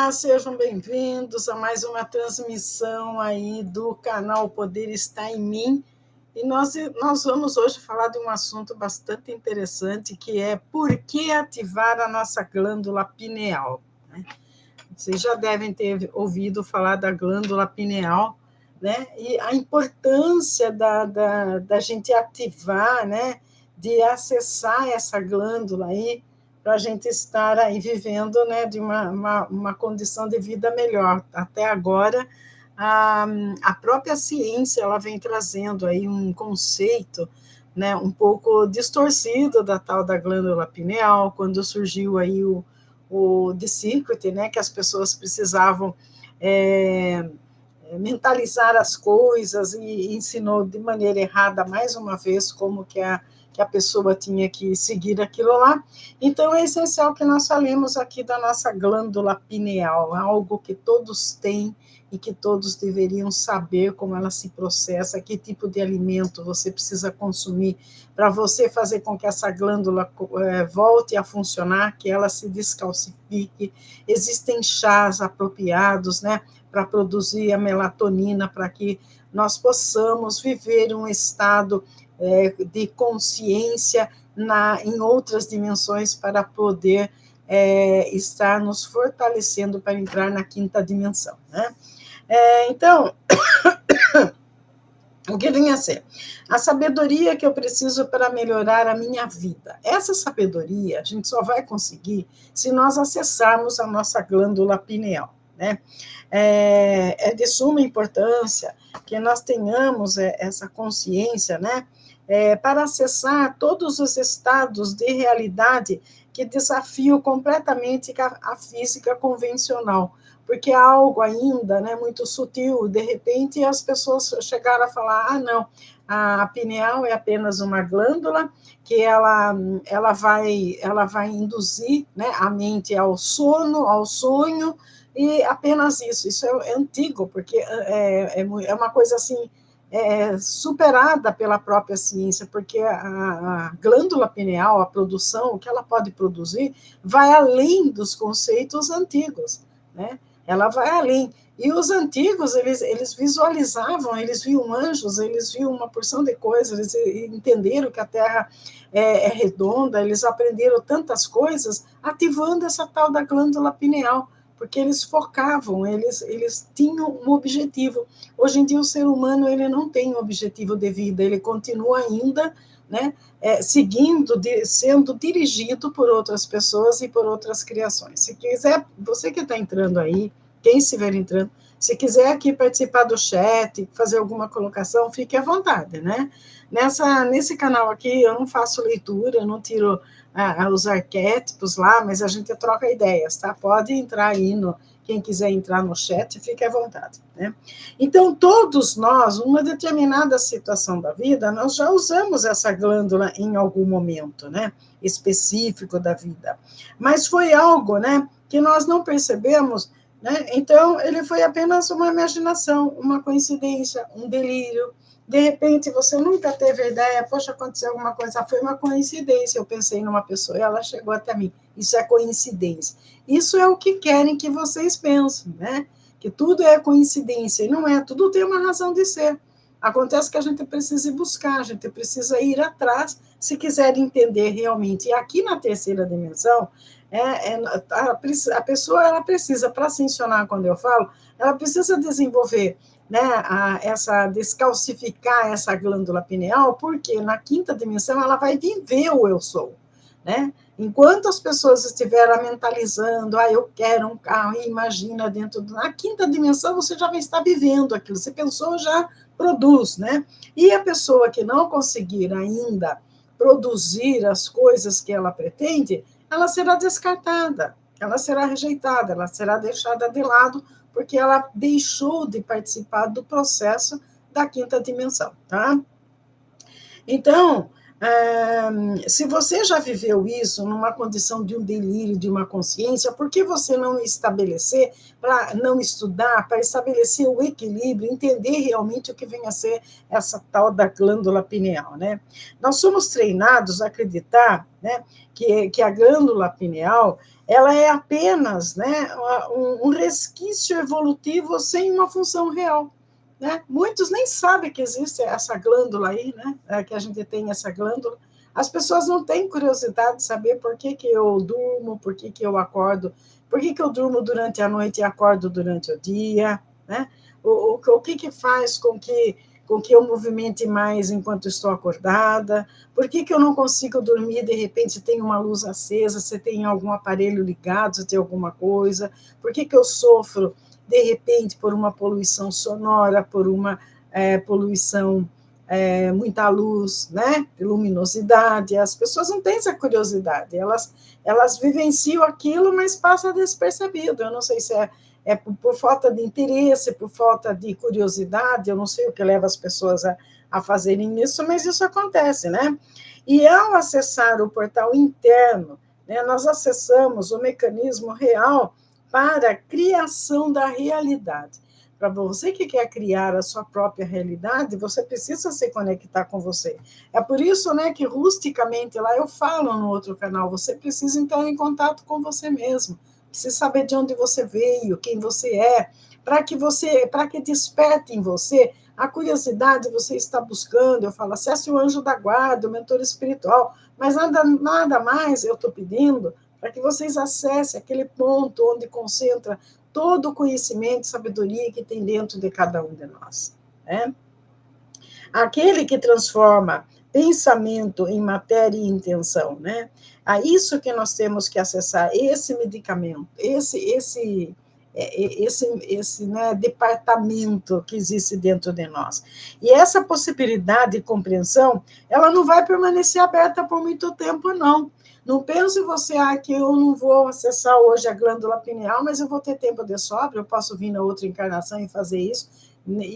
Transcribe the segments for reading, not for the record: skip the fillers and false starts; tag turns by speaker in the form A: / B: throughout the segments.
A: Olá, sejam bem-vindos a mais uma transmissão aí do canal Poder Está em Mim. E nós vamos hoje falar de um assunto bastante interessante, que é por que ativar a nossa glândula pineal, né? Vocês já devem ter ouvido falar da glândula pineal, né? E a importância da gente ativar, né? De acessar essa glândula aí, para a gente estar aí vivendo, né? De uma condição de vida melhor. Até agora, a própria ciência ela vem trazendo aí um conceito, né? Um pouco distorcido da tal da glândula pineal, quando surgiu aí o The Secret, né, que as pessoas precisavam mentalizar as coisas e ensinou de maneira errada, mais uma vez, como que a pessoa tinha que seguir aquilo lá. Então, é essencial que nós falemos aqui da nossa glândula pineal, algo que todos têm e que todos deveriam saber como ela se processa, que tipo de alimento você precisa consumir para você fazer com que essa glândula volte a funcionar, que ela se descalcifique. Existem chás apropriados, né, para produzir a melatonina, para que nós possamos viver um estado de consciência em outras dimensões para poder estar nos fortalecendo para entrar na quinta dimensão, né? Então, o que vem a ser? A sabedoria que eu preciso para melhorar a minha vida. Essa sabedoria a gente só vai conseguir se nós acessarmos a nossa glândula pineal, né? É de suma importância que nós tenhamos essa consciência, né? Para acessar todos os estados de realidade que desafiam completamente a física convencional, porque é algo ainda, né, muito sutil. De repente, as pessoas chegaram a falar, não, a pineal é apenas uma glândula que ela vai induzir, né, a mente ao sono, ao sonho, e apenas isso. Isso é antigo, porque é uma coisa assim, superada pela própria ciência, porque a glândula pineal, a produção, o que ela pode produzir, vai além dos conceitos antigos, né? Ela vai além. E os antigos, eles visualizavam, eles viam anjos, eles viam uma porção de coisas, eles entenderam que a Terra é redonda, eles aprenderam tantas coisas ativando essa tal da glândula pineal, porque eles focavam, eles tinham um objetivo. Hoje em dia, o ser humano ele não tem um objetivo de vida, ele continua ainda, né, seguindo, sendo dirigido por outras pessoas e por outras criações. Se quiser, você que está entrando aí, quem estiver entrando, se quiser aqui participar do chat, fazer alguma colocação, fique à vontade, né? Nesse canal aqui, eu não faço leitura, eu não tiro os arquétipos lá, mas a gente troca ideias, tá? Pode entrar aí, quem quiser entrar no chat, fique à vontade, né? Então, todos nós, numa determinada situação da vida, nós já usamos essa glândula em algum momento, né? Específico da vida. Mas foi algo, né, que nós não percebemos, né? Então, ele foi apenas uma imaginação, uma coincidência, um delírio. De repente, você nunca teve a ideia, poxa, aconteceu alguma coisa, foi uma coincidência, eu pensei numa pessoa e ela chegou até mim. Isso é coincidência. Isso é o que querem que vocês pensem, né? Que tudo é coincidência, e não é, tudo tem uma razão de ser. Acontece que a gente precisa ir buscar, a gente precisa ir atrás, se quiser entender realmente. E aqui na terceira dimensão, a pessoa ela precisa, para ascensionar, quando eu falo, ela precisa desenvolver, né, descalcificar essa glândula pineal, porque na quinta dimensão ela vai viver o eu sou, né? Enquanto as pessoas estiverem mentalizando, eu quero um carro, e imagina na quinta dimensão você já vai estar vivendo aquilo, você pensou, já produz, né? E a pessoa que não conseguir ainda produzir as coisas que ela pretende, ela será descartada, ela será rejeitada, ela será deixada de lado, porque ela deixou de participar do processo da quinta dimensão, tá? Então, Se você já viveu isso numa condição de um delírio, de uma consciência, por que você não estabelecer, para não estudar, para estabelecer o equilíbrio, entender realmente o que vem a ser essa tal da glândula pineal, né? Nós somos treinados a acreditar, né, que a glândula pineal ela é apenas, né, um resquício evolutivo sem uma função real. Né? Muitos nem sabem que existe essa glândula aí, né? Que a gente tem essa glândula. As pessoas não têm curiosidade de saber por que, que eu durmo, por que, que eu acordo, por que, que eu durmo durante a noite e acordo durante o dia, né? O que faz com que eu movimente mais enquanto estou acordada, por que, que eu não consigo dormir, de repente tem uma luz acesa, você tem algum aparelho ligado, você tem alguma coisa, por que, que eu sofro de repente, por uma poluição sonora, por uma poluição, muita luz, né? Luminosidade. As pessoas não têm essa curiosidade, elas vivenciam aquilo, mas passa despercebido. Eu não sei se é por falta de interesse, por falta de curiosidade, eu não sei o que leva as pessoas a fazerem isso, mas isso acontece, né? E ao acessar o portal interno, né, nós acessamos o mecanismo real para a criação da realidade. Para você que quer criar a sua própria realidade, você precisa se conectar com você. É por isso, né, que rusticamente lá eu falo no outro canal, você precisa entrar em contato com você mesmo, precisa saber de onde você veio, quem você é, para que desperte em você a curiosidade você está buscando. Eu falo, acesse o anjo da guarda, o mentor espiritual, mas nada mais eu estou pedindo para que vocês acessem aquele ponto onde concentra todo o conhecimento e sabedoria que tem dentro de cada um de nós. Né? Aquele que transforma pensamento em matéria e intenção, né? É isso que nós temos que acessar, esse medicamento, esse né, departamento que existe dentro de nós. E essa possibilidade de compreensão, ela não vai permanecer aberta por muito tempo, não. Não pense você, que eu não vou acessar hoje a glândula pineal, mas eu vou ter tempo de sobra, eu posso vir na outra encarnação e fazer isso.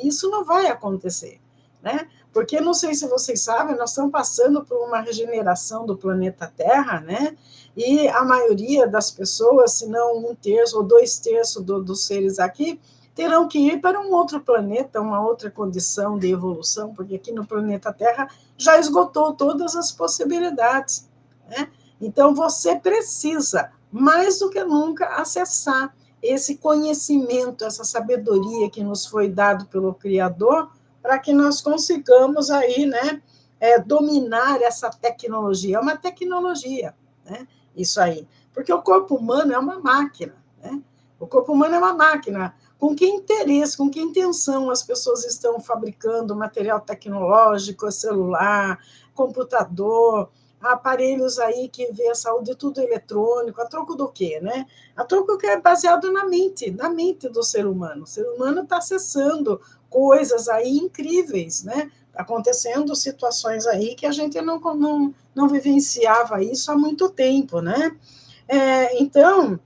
A: Isso não vai acontecer, né? Porque, não sei se vocês sabem, nós estamos passando por uma regeneração do planeta Terra, né? E a maioria das pessoas, se não 1/3 ou 2/3 dos seres aqui, terão que ir para um outro planeta, uma outra condição de evolução, porque aqui no planeta Terra já esgotou todas as possibilidades, né? Então, você precisa, mais do que nunca, acessar esse conhecimento, essa sabedoria que nos foi dado pelo Criador, para que nós consigamos aí, né, dominar essa tecnologia. É uma tecnologia, né, isso aí. Porque o corpo humano é uma máquina, né? O corpo humano é uma máquina. Com que interesse, com que intenção as pessoas estão fabricando material tecnológico, celular, computador, aparelhos aí que vê a saúde tudo eletrônico, a troco do quê, né? A troco que é baseado na mente do ser humano. O ser humano está acessando coisas aí incríveis, né? Acontecendo situações aí que a gente não vivenciava isso há muito tempo, né? Então,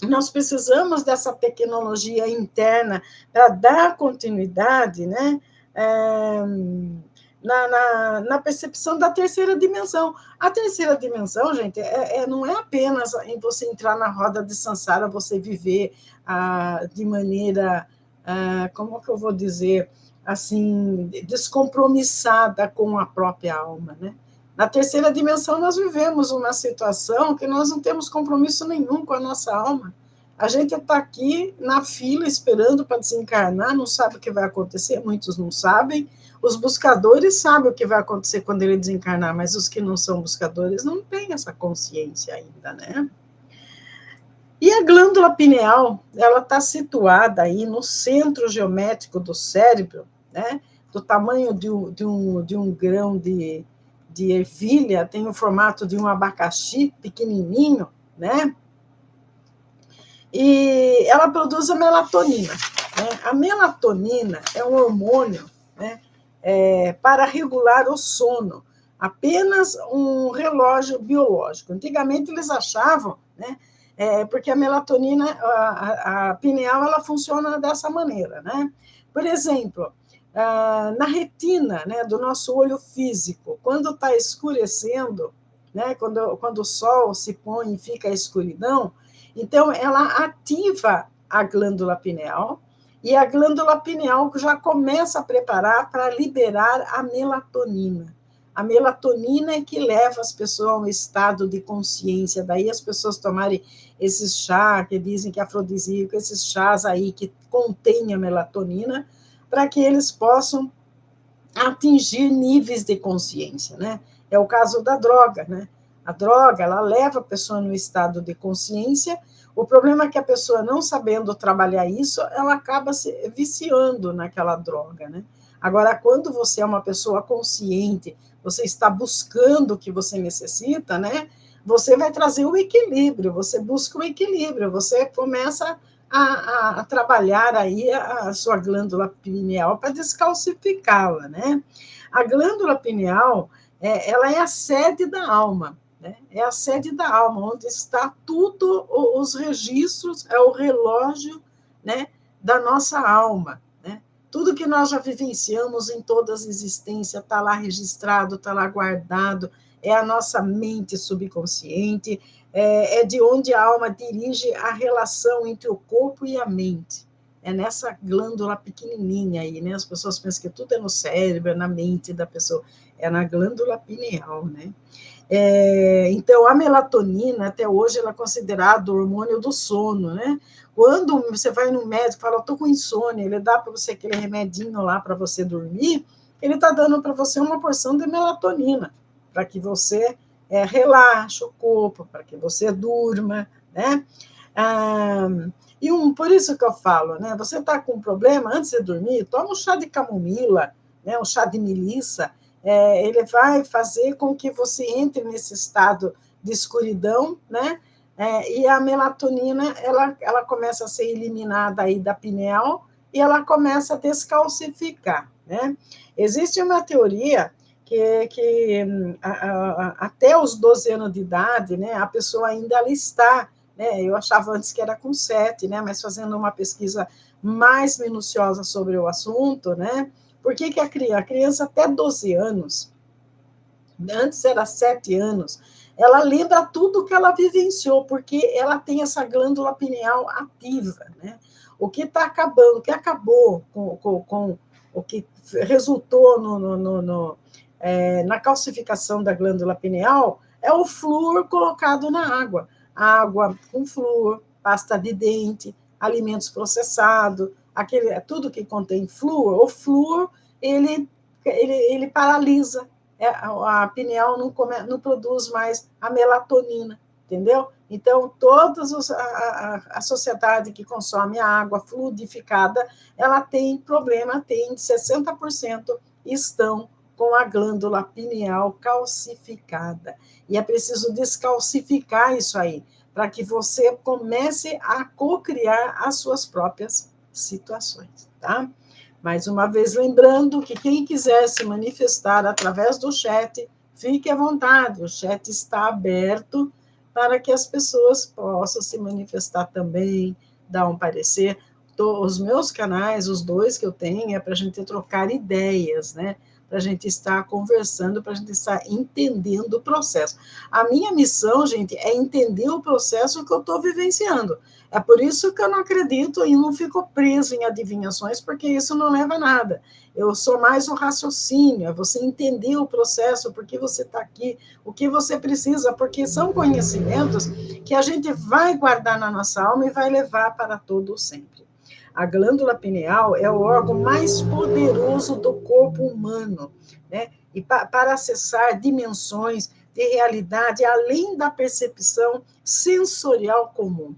A: nós precisamos dessa tecnologia interna para dar continuidade, né? Na percepção da terceira dimensão. A terceira dimensão, gente, não é apenas em você entrar na roda de Sansara, você viver de maneira, como que eu vou dizer, assim, descompromissada com a própria alma, né? Na terceira dimensão, nós vivemos uma situação que nós não temos compromisso nenhum com a nossa alma. A gente está aqui na fila esperando para desencarnar, não sabe o que vai acontecer, muitos não sabem. Os buscadores sabem o que vai acontecer quando ele desencarnar, mas os que não são buscadores não têm essa consciência ainda, né? E a glândula pineal, ela está situada aí no centro geométrico do cérebro, né? Do tamanho de um grão de ervilha, tem o formato de um abacaxi pequenininho, né? E ela produz a melatonina. Né? A melatonina é um hormônio, né, para regular o sono, apenas um relógio biológico. Antigamente eles achavam, né, porque a melatonina, a pineal, ela funciona dessa maneira, né? Por exemplo, na retina, né, do nosso olho físico. Quando está escurecendo, né, quando o sol se põe e fica a escuridão, então ela ativa a glândula pineal, e a glândula pineal já começa a preparar para liberar a melatonina. A melatonina é que leva as pessoas a um estado de consciência. Daí as pessoas tomarem esses chá, que dizem que é afrodisíaco, esses chás aí que contêm a melatonina, para que eles possam atingir níveis de consciência, né? É o caso da droga, né? A droga, ela leva a pessoa no estado de consciência. O problema é que a pessoa, não sabendo trabalhar isso, ela acaba se viciando naquela droga, né? Agora, quando você é uma pessoa consciente, você está buscando o que você necessita, né? Você vai trazer o equilíbrio, você busca o equilíbrio, você começa a trabalhar aí a sua glândula pineal para descalcificá-la, né? A glândula pineal, ela é a sede da alma, né? É a sede da alma, onde está tudo, os registros, é o relógio, né, da nossa alma, né? Tudo que nós já vivenciamos em todas as existências está lá registrado, está lá guardado, é a nossa mente subconsciente, é de onde a alma dirige a relação entre o corpo e a mente. É nessa glândula pequenininha aí, né? As pessoas pensam que tudo é no cérebro, é na mente da pessoa. É na glândula pineal, né? Então, a melatonina, até hoje, ela é considerada o hormônio do sono, né? Quando você vai no médico e fala, eu estou com insônia, ele dá para você aquele remedinho lá para você dormir, ele está dando para você uma porção de melatonina, para que você relaxe o corpo, para que você durma, né? Ah, por isso que eu falo, né? Você está com um problema, antes de dormir, toma um chá de camomila, né? Um chá de melissa, ele vai fazer com que você entre nesse estado de escuridão, né? E a melatonina, ela começa a ser eliminada aí da pineal e ela começa a descalcificar, né? Existe uma teoria que até os 12 anos de idade, né, a pessoa ainda ali está, né? Eu achava antes que era com 7, né? Mas fazendo uma pesquisa mais minuciosa sobre o assunto, né? Por que a criança até 12 anos, antes era 7 anos, ela lembra tudo que ela vivenciou, porque ela tem essa glândula pineal ativa, né? O que está acabando, o que acabou com o que resultou na calcificação da glândula pineal é o flúor colocado na água. Água com flúor, pasta de dente, alimentos processados, tudo que contém flúor. O flúor, ele paralisa, a pineal não produz mais a melatonina, entendeu? Então, a sociedade que consome a água fluidificada, ela tem problema, tem 60% estão com a glândula pineal calcificada. E é preciso descalcificar isso aí, para que você comece a cocriar as suas próprias situações, tá? Mais uma vez, lembrando que quem quiser se manifestar através do chat, fique à vontade, o chat está aberto para que as pessoas possam se manifestar também, dar um parecer. Os meus canais, os 2 que eu tenho, é para a gente trocar ideias, né? Para a gente estar conversando, para a gente estar entendendo o processo. A minha missão, gente, é entender o processo que eu estou vivenciando. É por isso que eu não acredito e não fico preso em adivinhações, porque isso não leva a nada. Eu sou mais o raciocínio, é você entender o processo, por que você está aqui, o que você precisa, porque são conhecimentos que a gente vai guardar na nossa alma e vai levar para todo sempre. A glândula pineal é o órgão mais poderoso do corpo humano, né? E para acessar dimensões de realidade além da percepção sensorial comum.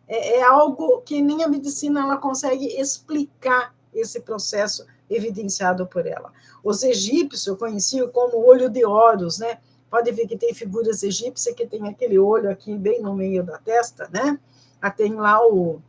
A: É algo que nem a medicina ela consegue explicar esse processo evidenciado por ela. Os egípcios conheciam como olho de Horus, né? Pode ver que tem figuras egípcias que tem aquele olho aqui bem no meio da testa, né? Tem lá o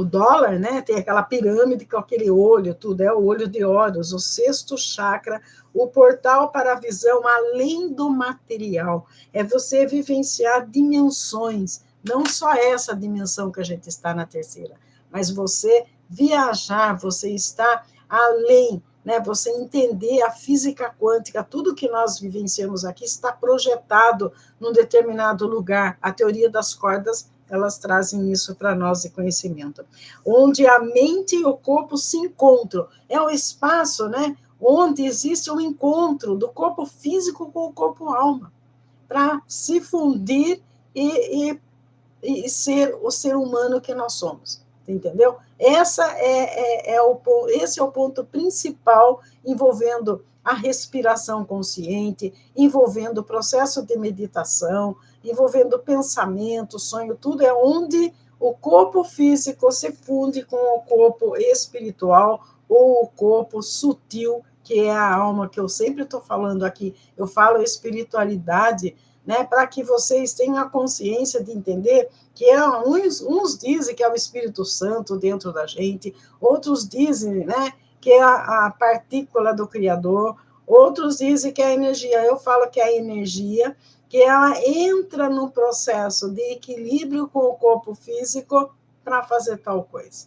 A: dólar, né? Tem aquela pirâmide com aquele olho, tudo é o olho de Horus, o sexto chakra, o portal para a visão além do material. É você vivenciar dimensões, não só essa dimensão que a gente está na terceira, mas você viajar, você está além, né? Você entender a física quântica, tudo que nós vivenciamos aqui está projetado num determinado lugar. A teoria das cordas, elas trazem isso para nós de conhecimento. Onde a mente e o corpo se encontram. É o espaço, né? Onde existe um encontro do corpo físico com o corpo alma, para se fundir e ser o ser humano que nós somos, entendeu? Esse é o ponto principal envolvendo a respiração consciente, envolvendo o processo de meditação, envolvendo pensamento, sonho, tudo é onde o corpo físico se funde com o corpo espiritual ou o corpo sutil, que é a alma, que eu sempre estou falando aqui. Eu falo espiritualidade, né, para que vocês tenham a consciência de entender que uns dizem que é o Espírito Santo dentro da gente, outros dizem, né, que é a partícula do Criador, outros dizem que é a energia. Eu falo que é a energia, que ela entra no processo de equilíbrio com o corpo físico para fazer tal coisa.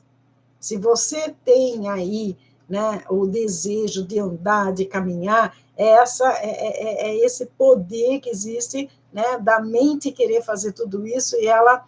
A: Se você tem aí, né, o desejo de andar, de caminhar, é esse poder que existe, né, da mente querer fazer tudo isso, e ela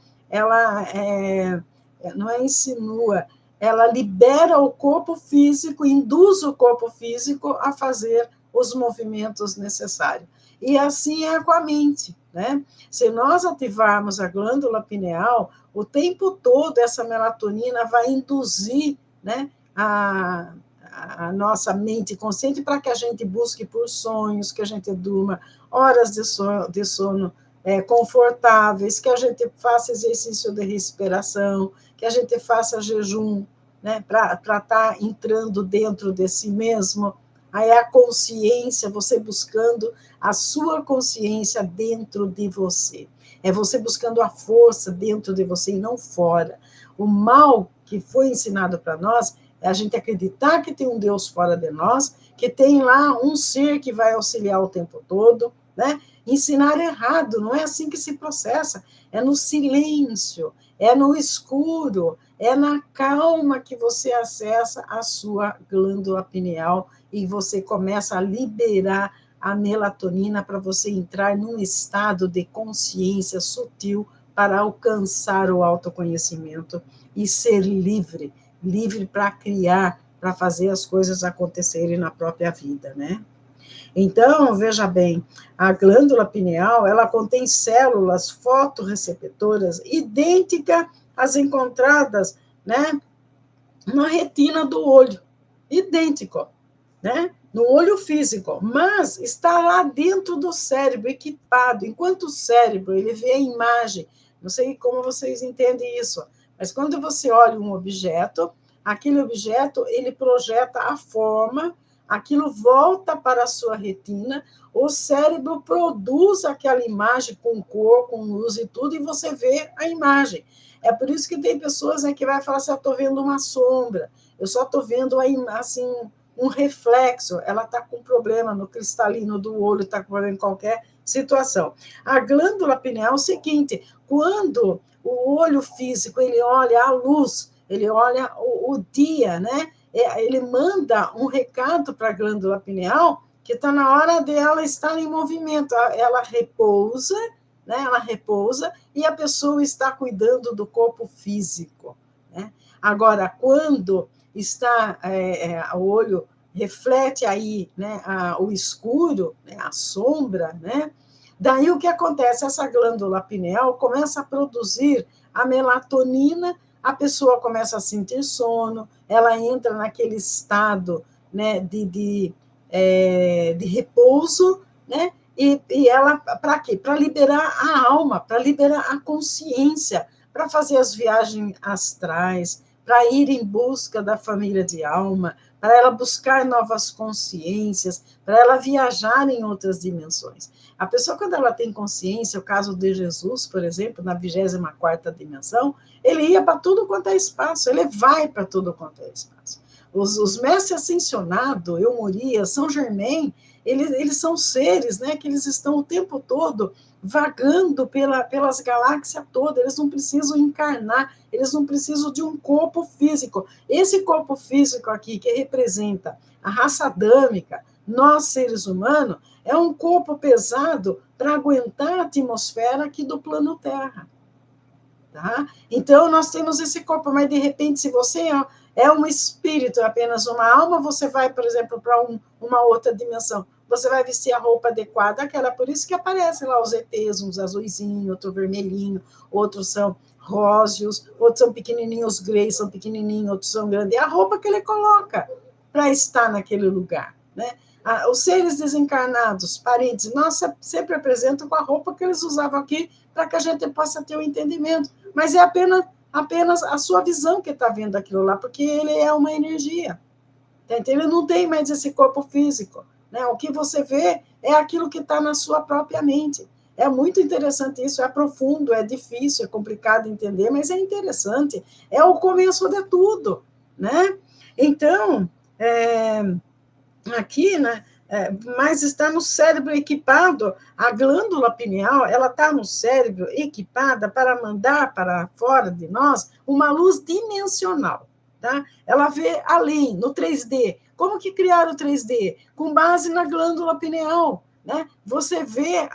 A: não é insinua, ela libera o corpo físico, induz o corpo físico a fazer os movimentos necessários. E assim é com a mente, né? Se nós ativarmos a glândula pineal, o tempo todo essa melatonina vai induzir, né, a nossa mente consciente para que a gente busque por sonhos, que a gente durma horas de sono confortáveis, que a gente faça exercício de respiração, que a gente faça jejum, né, para estar entrando dentro de si mesmo. Aí a consciência, você buscando a sua consciência dentro de você. É você buscando a força dentro de você e não fora. O mal que foi ensinado para nós é a gente acreditar que tem um Deus fora de nós, que tem lá um ser que vai auxiliar o tempo todo, né? Ensinar errado, não é assim que se processa. É no silêncio, é no escuro, é na calma que você acessa a sua glândula pineal e você começa a liberar a melatonina para você entrar num estado de consciência sutil para alcançar o autoconhecimento e ser livre, livre para criar, para fazer as coisas acontecerem na própria vida, né? Então, veja bem, a glândula pineal, ela contém células fotorreceptoras idênticas às encontradas, né, na retina do olho, idêntico, né? No olho físico, mas está lá dentro do cérebro, equipado. Enquanto o cérebro ele vê a imagem, não sei como vocês entendem isso, mas quando você olha um objeto, aquele objeto ele projeta a forma, aquilo volta para a sua retina, o cérebro produz aquela imagem com cor, com luz e tudo, e você vê a imagem. É por isso que tem pessoas, né, que vai falar assim, eu estou vendo uma sombra, eu só estou vendo assim, um reflexo, ela está com problema no cristalino do olho, está com problema em qualquer situação. A glândula pineal é o seguinte, quando o olho físico ele olha a luz, ele olha o dia, né? Ele manda um recado para a glândula pineal que está na hora dela estar em movimento, ela repousa, né? Ela repousa e a pessoa está cuidando do corpo físico, né? Agora, quando está o olho reflete aí, né, o escuro, né, a sombra, né? Daí o que acontece? Essa glândula pineal começa a produzir a melatonina, a pessoa começa a sentir sono, ela entra naquele estado, né, de repouso, né? E ela, para quê? Para liberar a alma, para liberar a consciência, para fazer as viagens astrais, para ir em busca da família de alma, para ela buscar novas consciências, para ela viajar em outras dimensões. A pessoa, quando ela tem consciência, o caso de Jesus, por exemplo, na 24ª dimensão, ele ia para tudo quanto é espaço, ele vai para tudo quanto é espaço. Os mestres ascensionados, eu Moria, São Germain, Eles são seres, né, que eles estão o tempo todo vagando pelas galáxias todas, eles não precisam encarnar, eles não precisam de um corpo físico. Esse corpo físico aqui, que representa a raça adâmica, nós, seres humanos, é um corpo pesado para aguentar a atmosfera aqui do plano Terra. Tá? Então, nós temos esse corpo, mas, de repente, se você é um espírito, apenas uma alma, você vai, por exemplo, para uma outra dimensão. Você vai vestir a roupa adequada àquela, por isso que aparecem lá os ETs, uns azuisinhos, outro vermelhinho, outros são róseos, outros são pequenininhos, greys são pequenininhos, outros são grandes. É a roupa que ele coloca para estar naquele lugar, né? Os seres desencarnados, parentes, nós sempre apresentam com a roupa que eles usavam aqui, para que a gente possa ter o entendimento. Mas é apenas a sua visão que está vendo aquilo lá, porque ele é uma energia. Tá? Então, ele não tem mais esse corpo físico. Né? O que você vê é aquilo que está na sua própria mente. É muito interessante isso, é profundo, é difícil, é complicado de entender, mas é interessante. É o começo de tudo. Né? Então, aqui, né? Mas está no cérebro equipado, a glândula pineal, ela está no cérebro equipada para mandar para fora de nós uma luz dimensional, tá? Ela vê além, no 3D. Como que criaram o 3D? Com base na glândula pineal, né? Você vê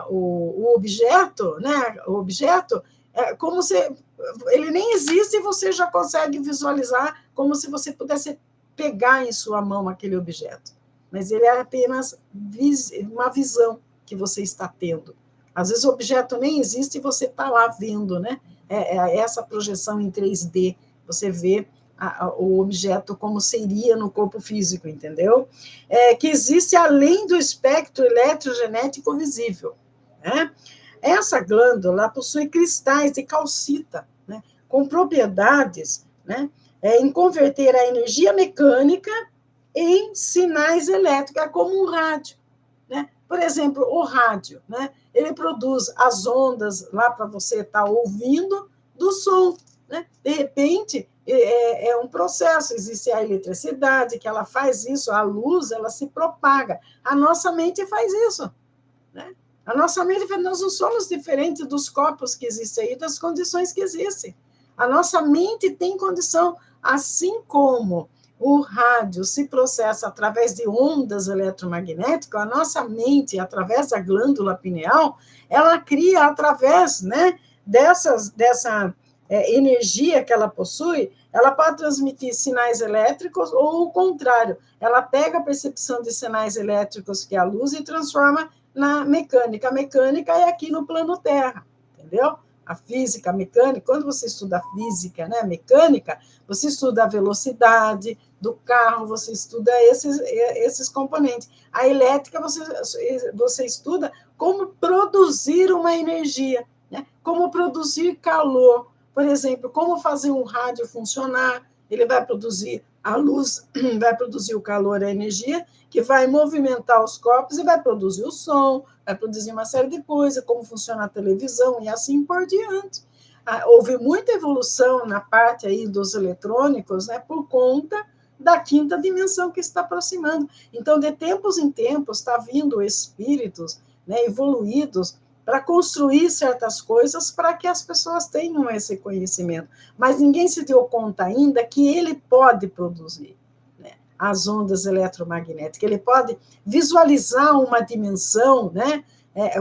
A: o objeto, né? O objeto como se ele nem existe e você já consegue visualizar como se você pudesse pegar em sua mão aquele objeto, mas ele é apenas uma visão que você está tendo. Às vezes o objeto nem existe e você está lá vendo, né? Essa projeção em 3D, você vê o objeto como seria no corpo físico, entendeu? Que existe além do espectro eletrogenético visível, né? Essa glândula possui cristais de calcita, né? Com propriedades, né? Em converter a energia mecânica em sinais elétricos, como um rádio. Né? Por exemplo, o rádio, né? Ele produz as ondas lá para você estar ouvindo do som. Né? De repente, é um processo, existe a eletricidade, que ela faz isso, a luz, ela se propaga. A nossa mente faz isso. Né? A nossa mente, nós não somos diferentes dos corpos que existem aí, das condições que existem. A nossa mente tem condição, assim como o rádio se processa através de ondas eletromagnéticas, a nossa mente, através da glândula pineal, ela cria através, né, dessa energia que ela possui, ela pode transmitir sinais elétricos ou o contrário, ela pega a percepção de sinais elétricos, que é a luz, e transforma na mecânica. A mecânica é aqui no plano Terra, entendeu? A física, a mecânica, quando você estuda a física, né, mecânica, você estuda a velocidade do carro, você estuda esses componentes. A elétrica, você estuda como produzir uma energia, né? Como produzir calor. Por exemplo, como fazer um rádio funcionar, ele vai produzir a luz, vai produzir o calor, a energia, que vai movimentar os corpos e vai produzir o som, vai produzir uma série de coisas, como funciona a televisão e assim por diante. Houve muita evolução na parte aí dos eletrônicos, né, por conta da quinta dimensão que está aproximando. Então, de tempos em tempos, está vindo espíritos, né, evoluídos para construir certas coisas para que as pessoas tenham esse conhecimento. Mas ninguém se deu conta ainda que ele pode produzir, né, as ondas eletromagnéticas, ele pode visualizar uma dimensão, né?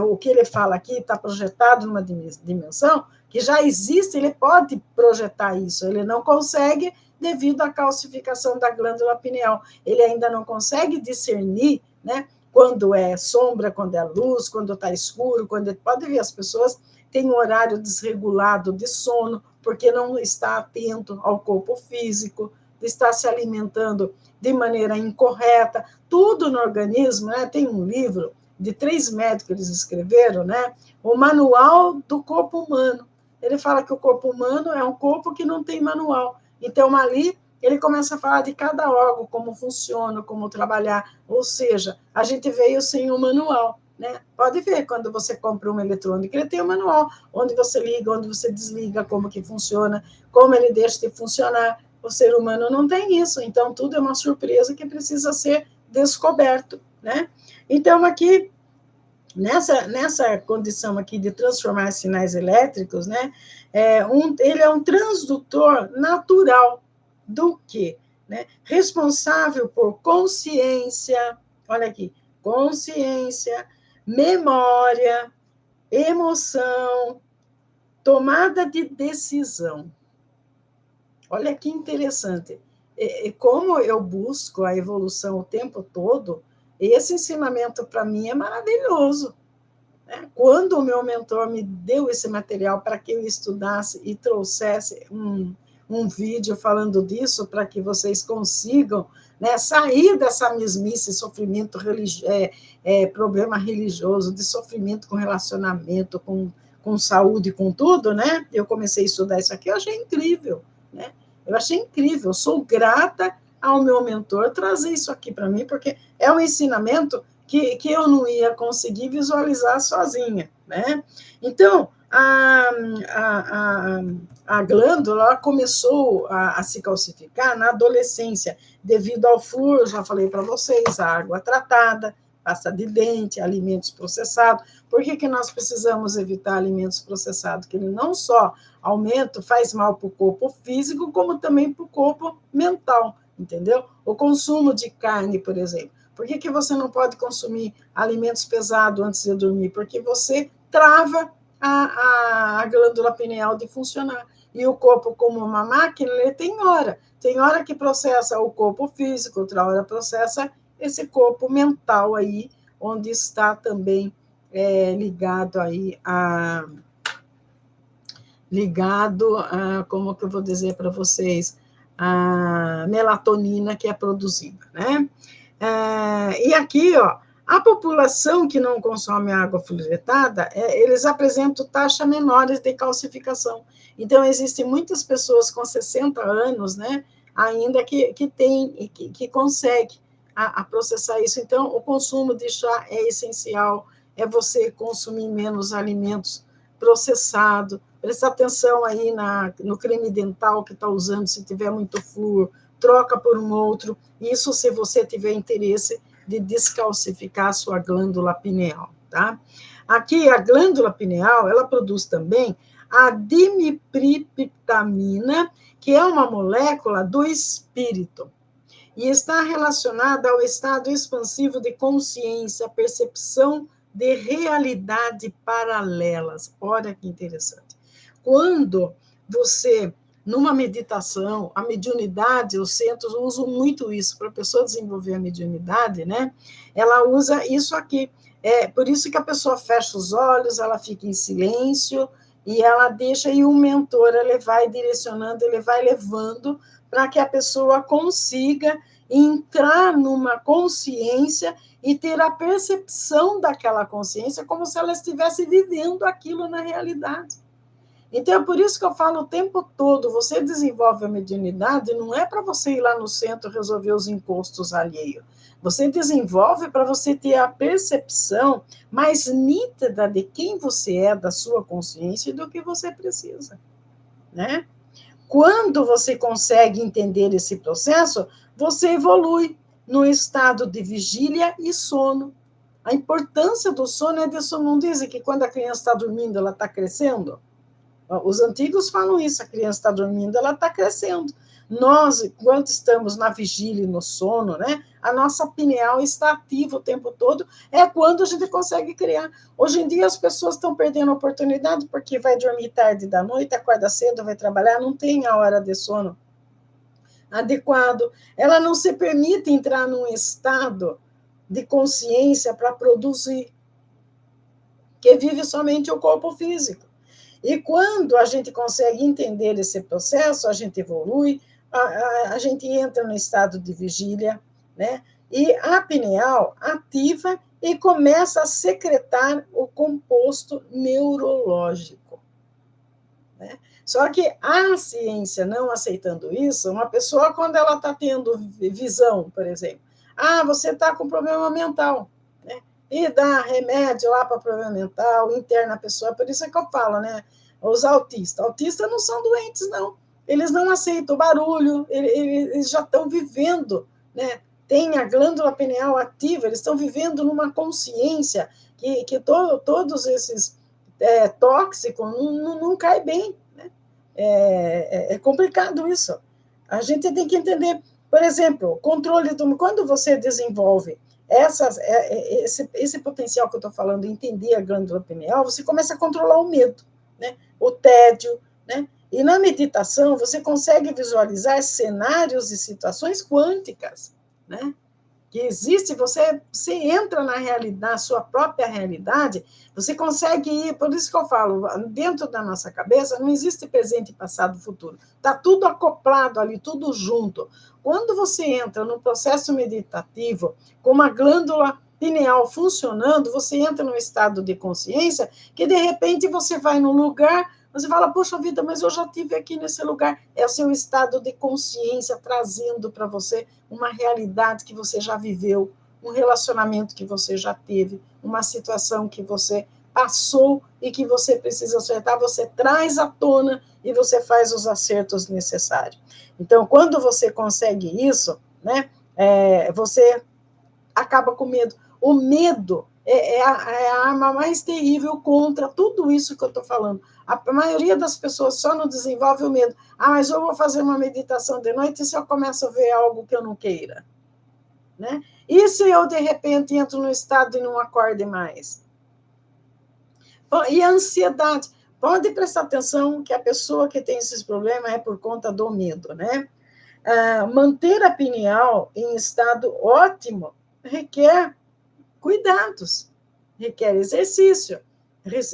A: O que ele fala aqui está projetado numa dimensão que já existe, ele pode projetar isso, ele não consegue devido à calcificação da glândula pineal, ele ainda não consegue discernir, né, quando é sombra, quando é luz, quando está escuro, quando pode ver, as pessoas têm um horário desregulado de sono, porque não está atento ao corpo físico, está se alimentando de maneira incorreta, tudo no organismo, né? Tem um livro de 3 médicos que eles escreveram, né? O Manual do Corpo Humano. Ele fala que o corpo humano é um corpo que não tem manual. Então, ali, ele começa a falar de cada órgão, como funciona, como trabalhar, ou seja, a gente veio sem um manual, né? Pode ver, quando você compra um eletrônico, ele tem um manual, onde você liga, onde você desliga, como que funciona, como ele deixa de funcionar. O ser humano não tem isso, então tudo é uma surpresa que precisa ser descoberto, né? Então, aqui, nessa condição aqui de transformar sinais elétricos, né, ele é um transdutor natural do quê? Né? Responsável por consciência, olha aqui, consciência, memória, emoção, tomada de decisão. Olha que interessante. Como eu busco a evolução o tempo todo, esse ensinamento para mim é maravilhoso. Né? Quando o meu mentor me deu esse material para que eu estudasse e trouxesse um vídeo falando disso, para que vocês consigam, né, sair dessa mesmice, sofrimento problema religioso, de sofrimento com relacionamento, com saúde, com tudo, né? Eu comecei a estudar isso aqui, eu achei incrível, né? Eu achei incrível, sou grata ao meu mentor trazer isso aqui para mim, porque é um ensinamento que eu não ia conseguir visualizar sozinha, né? Então, a glândula começou a se calcificar na adolescência, devido ao flúor, já falei para vocês, a água tratada, pasta de dente, alimentos processados. Por que nós precisamos evitar alimentos processados? Que ele não só aumenta, faz mal para o corpo físico, como também para o corpo mental, entendeu? O consumo de carne, por exemplo. Por que você não pode consumir alimentos pesados antes de dormir? Porque você trava a glândula pineal de funcionar. E o corpo, como uma máquina, ele tem hora. Tem hora que processa o corpo físico, outra hora processa esse corpo mental aí, onde está também ligado aí como que eu vou dizer para vocês, a melatonina que é produzida, né? E aqui, ó, a população que não consome água fluoretada, eles apresentam taxas menores de calcificação. Então, existem muitas pessoas com 60 anos, né, ainda que conseguem a processar isso. Então, o consumo de chá é essencial, é você consumir menos alimentos processados. Presta atenção aí no creme dental que está usando, se tiver muito flúor, troca por um outro. Isso se você tiver interesse de descalcificar a sua glândula pineal, tá? Aqui, a glândula pineal, ela produz também a dimipriptamina, que é uma molécula do espírito, e está relacionada ao estado expansivo de consciência, percepção de realidade paralelas. Olha que interessante. Quando você, numa meditação, a mediunidade, os centros usam muito isso, para a pessoa desenvolver a mediunidade, né? Ela usa isso aqui. Por isso que a pessoa fecha os olhos, ela fica em silêncio, e ela deixa, e o mentor, ele vai direcionando, ele vai levando, para que a pessoa consiga entrar numa consciência e ter a percepção daquela consciência como se ela estivesse vivendo aquilo na realidade. Então, é por isso que eu falo o tempo todo, você desenvolve a mediunidade, não é para você ir lá no centro resolver os encostos alheios. Você desenvolve para você ter a percepção mais nítida de quem você é, da sua consciência e do que você precisa, né? Quando você consegue entender esse processo, você evolui no estado de vigília e sono. A importância do sono é disso. Não dizem que quando a criança está dormindo, ela está crescendo? Os antigos falam isso, a criança está dormindo, ela está crescendo. Nós, enquanto estamos na vigília e no sono, né, a nossa pineal está ativa o tempo todo, é quando a gente consegue criar. Hoje em dia as pessoas estão perdendo a oportunidade porque vai dormir tarde da noite, acorda cedo, vai trabalhar, não tem a hora de sono adequado. Ela não se permite entrar num estado de consciência para produzir, que vive somente o corpo físico. E quando a gente consegue entender esse processo, a gente evolui, a gente entra no estado de vigília, né? E a pineal ativa e começa a secretar o composto neurológico, né? Só que a ciência não aceitando isso, uma pessoa, quando ela está tendo visão, por exemplo, você está com problema mental, né? E dá remédio lá para problema mental, interna a pessoa, por isso é que eu falo, né? Os autistas não são doentes, não. Eles não aceitam o barulho, eles já estão vivendo, né? têm a glândula pineal ativa, eles estão vivendo numa consciência que todos esses tóxicos não cai bem, né? É complicado isso. A gente tem que entender, por exemplo, controle do... Quando você desenvolve esse potencial que eu estou falando, entender a glândula pineal, você começa a controlar o medo, né? O tédio, né? E na meditação, você consegue visualizar cenários e situações quânticas, né? Que existe, você entra na realidade, na sua própria realidade, você consegue ir, por isso que eu falo, dentro da nossa cabeça não existe presente, passado, futuro, está tudo acoplado ali, tudo junto. Quando você entra no processo meditativo, com uma glândula pineal funcionando, você entra num estado de consciência que, de repente, você vai num lugar, você fala, poxa vida, mas eu já estive aqui nesse lugar. É o seu estado de consciência trazendo para você uma realidade que você já viveu, um relacionamento que você já teve, uma situação que você passou e que você precisa acertar, você traz à tona e você faz os acertos necessários. Então, quando você consegue isso, né, você acaba com medo. O medo é a arma mais terrível contra tudo isso que eu estou falando. A maioria das pessoas só não desenvolve o medo. Ah, mas eu vou fazer uma meditação de noite e se eu começo a ver algo que eu não queira? Né? E se eu, de repente, entro no estado e não acorde mais? E a ansiedade? Pode prestar atenção que a pessoa que tem esses problemas é por conta do medo, né? Manter a pineal em estado ótimo requer cuidados, requer exercício,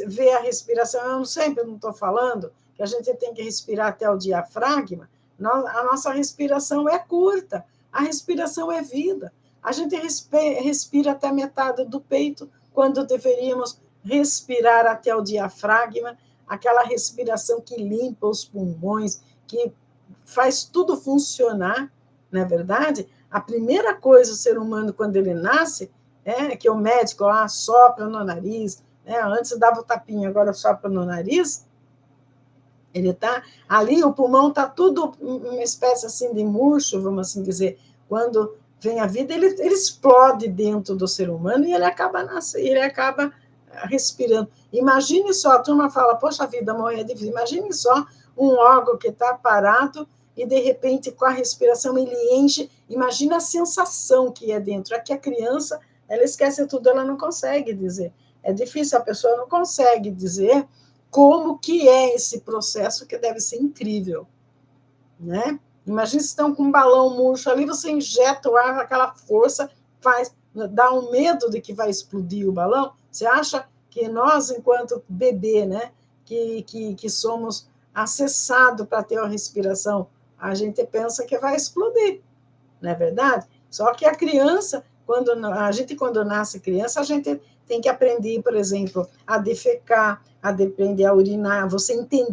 A: ver a respiração. Eu sempre não estou falando que a gente tem que respirar até o diafragma. A nossa respiração é curta, a respiração é vida. A gente respira até a metade do peito, quando deveríamos respirar até o diafragma, aquela respiração que limpa os pulmões, que faz tudo funcionar, não é verdade? A primeira coisa, o ser humano, quando ele nasce, que o médico lá sopra no nariz, né? Antes dava o tapinha, agora sopra no nariz, ele está ali, o pulmão está tudo uma espécie assim de murcho, vamos assim dizer. Quando vem a vida, ele explode dentro do ser humano e ele acaba nascendo, ele acaba respirando. Imagine só, a turma fala, poxa vida, morrer é difícil. Imagine só um órgão que está parado e, de repente, com a respiração, ele enche. Imagina a sensação que é dentro. Aqui a criança, ela esquece tudo, ela não consegue dizer. É difícil, a pessoa não consegue dizer como que é esse processo, que deve ser incrível, né? Imagina se estão com um balão murcho ali, você injeta o ar, aquela força, dá um medo de que vai explodir o balão. Você acha que nós, enquanto bebê, né, que somos acessados para ter a respiração, a gente pensa que vai explodir, não é verdade? Só que a criança, quando nasce criança, a gente tem que aprender, por exemplo, a defecar, a aprender a urinar, você tem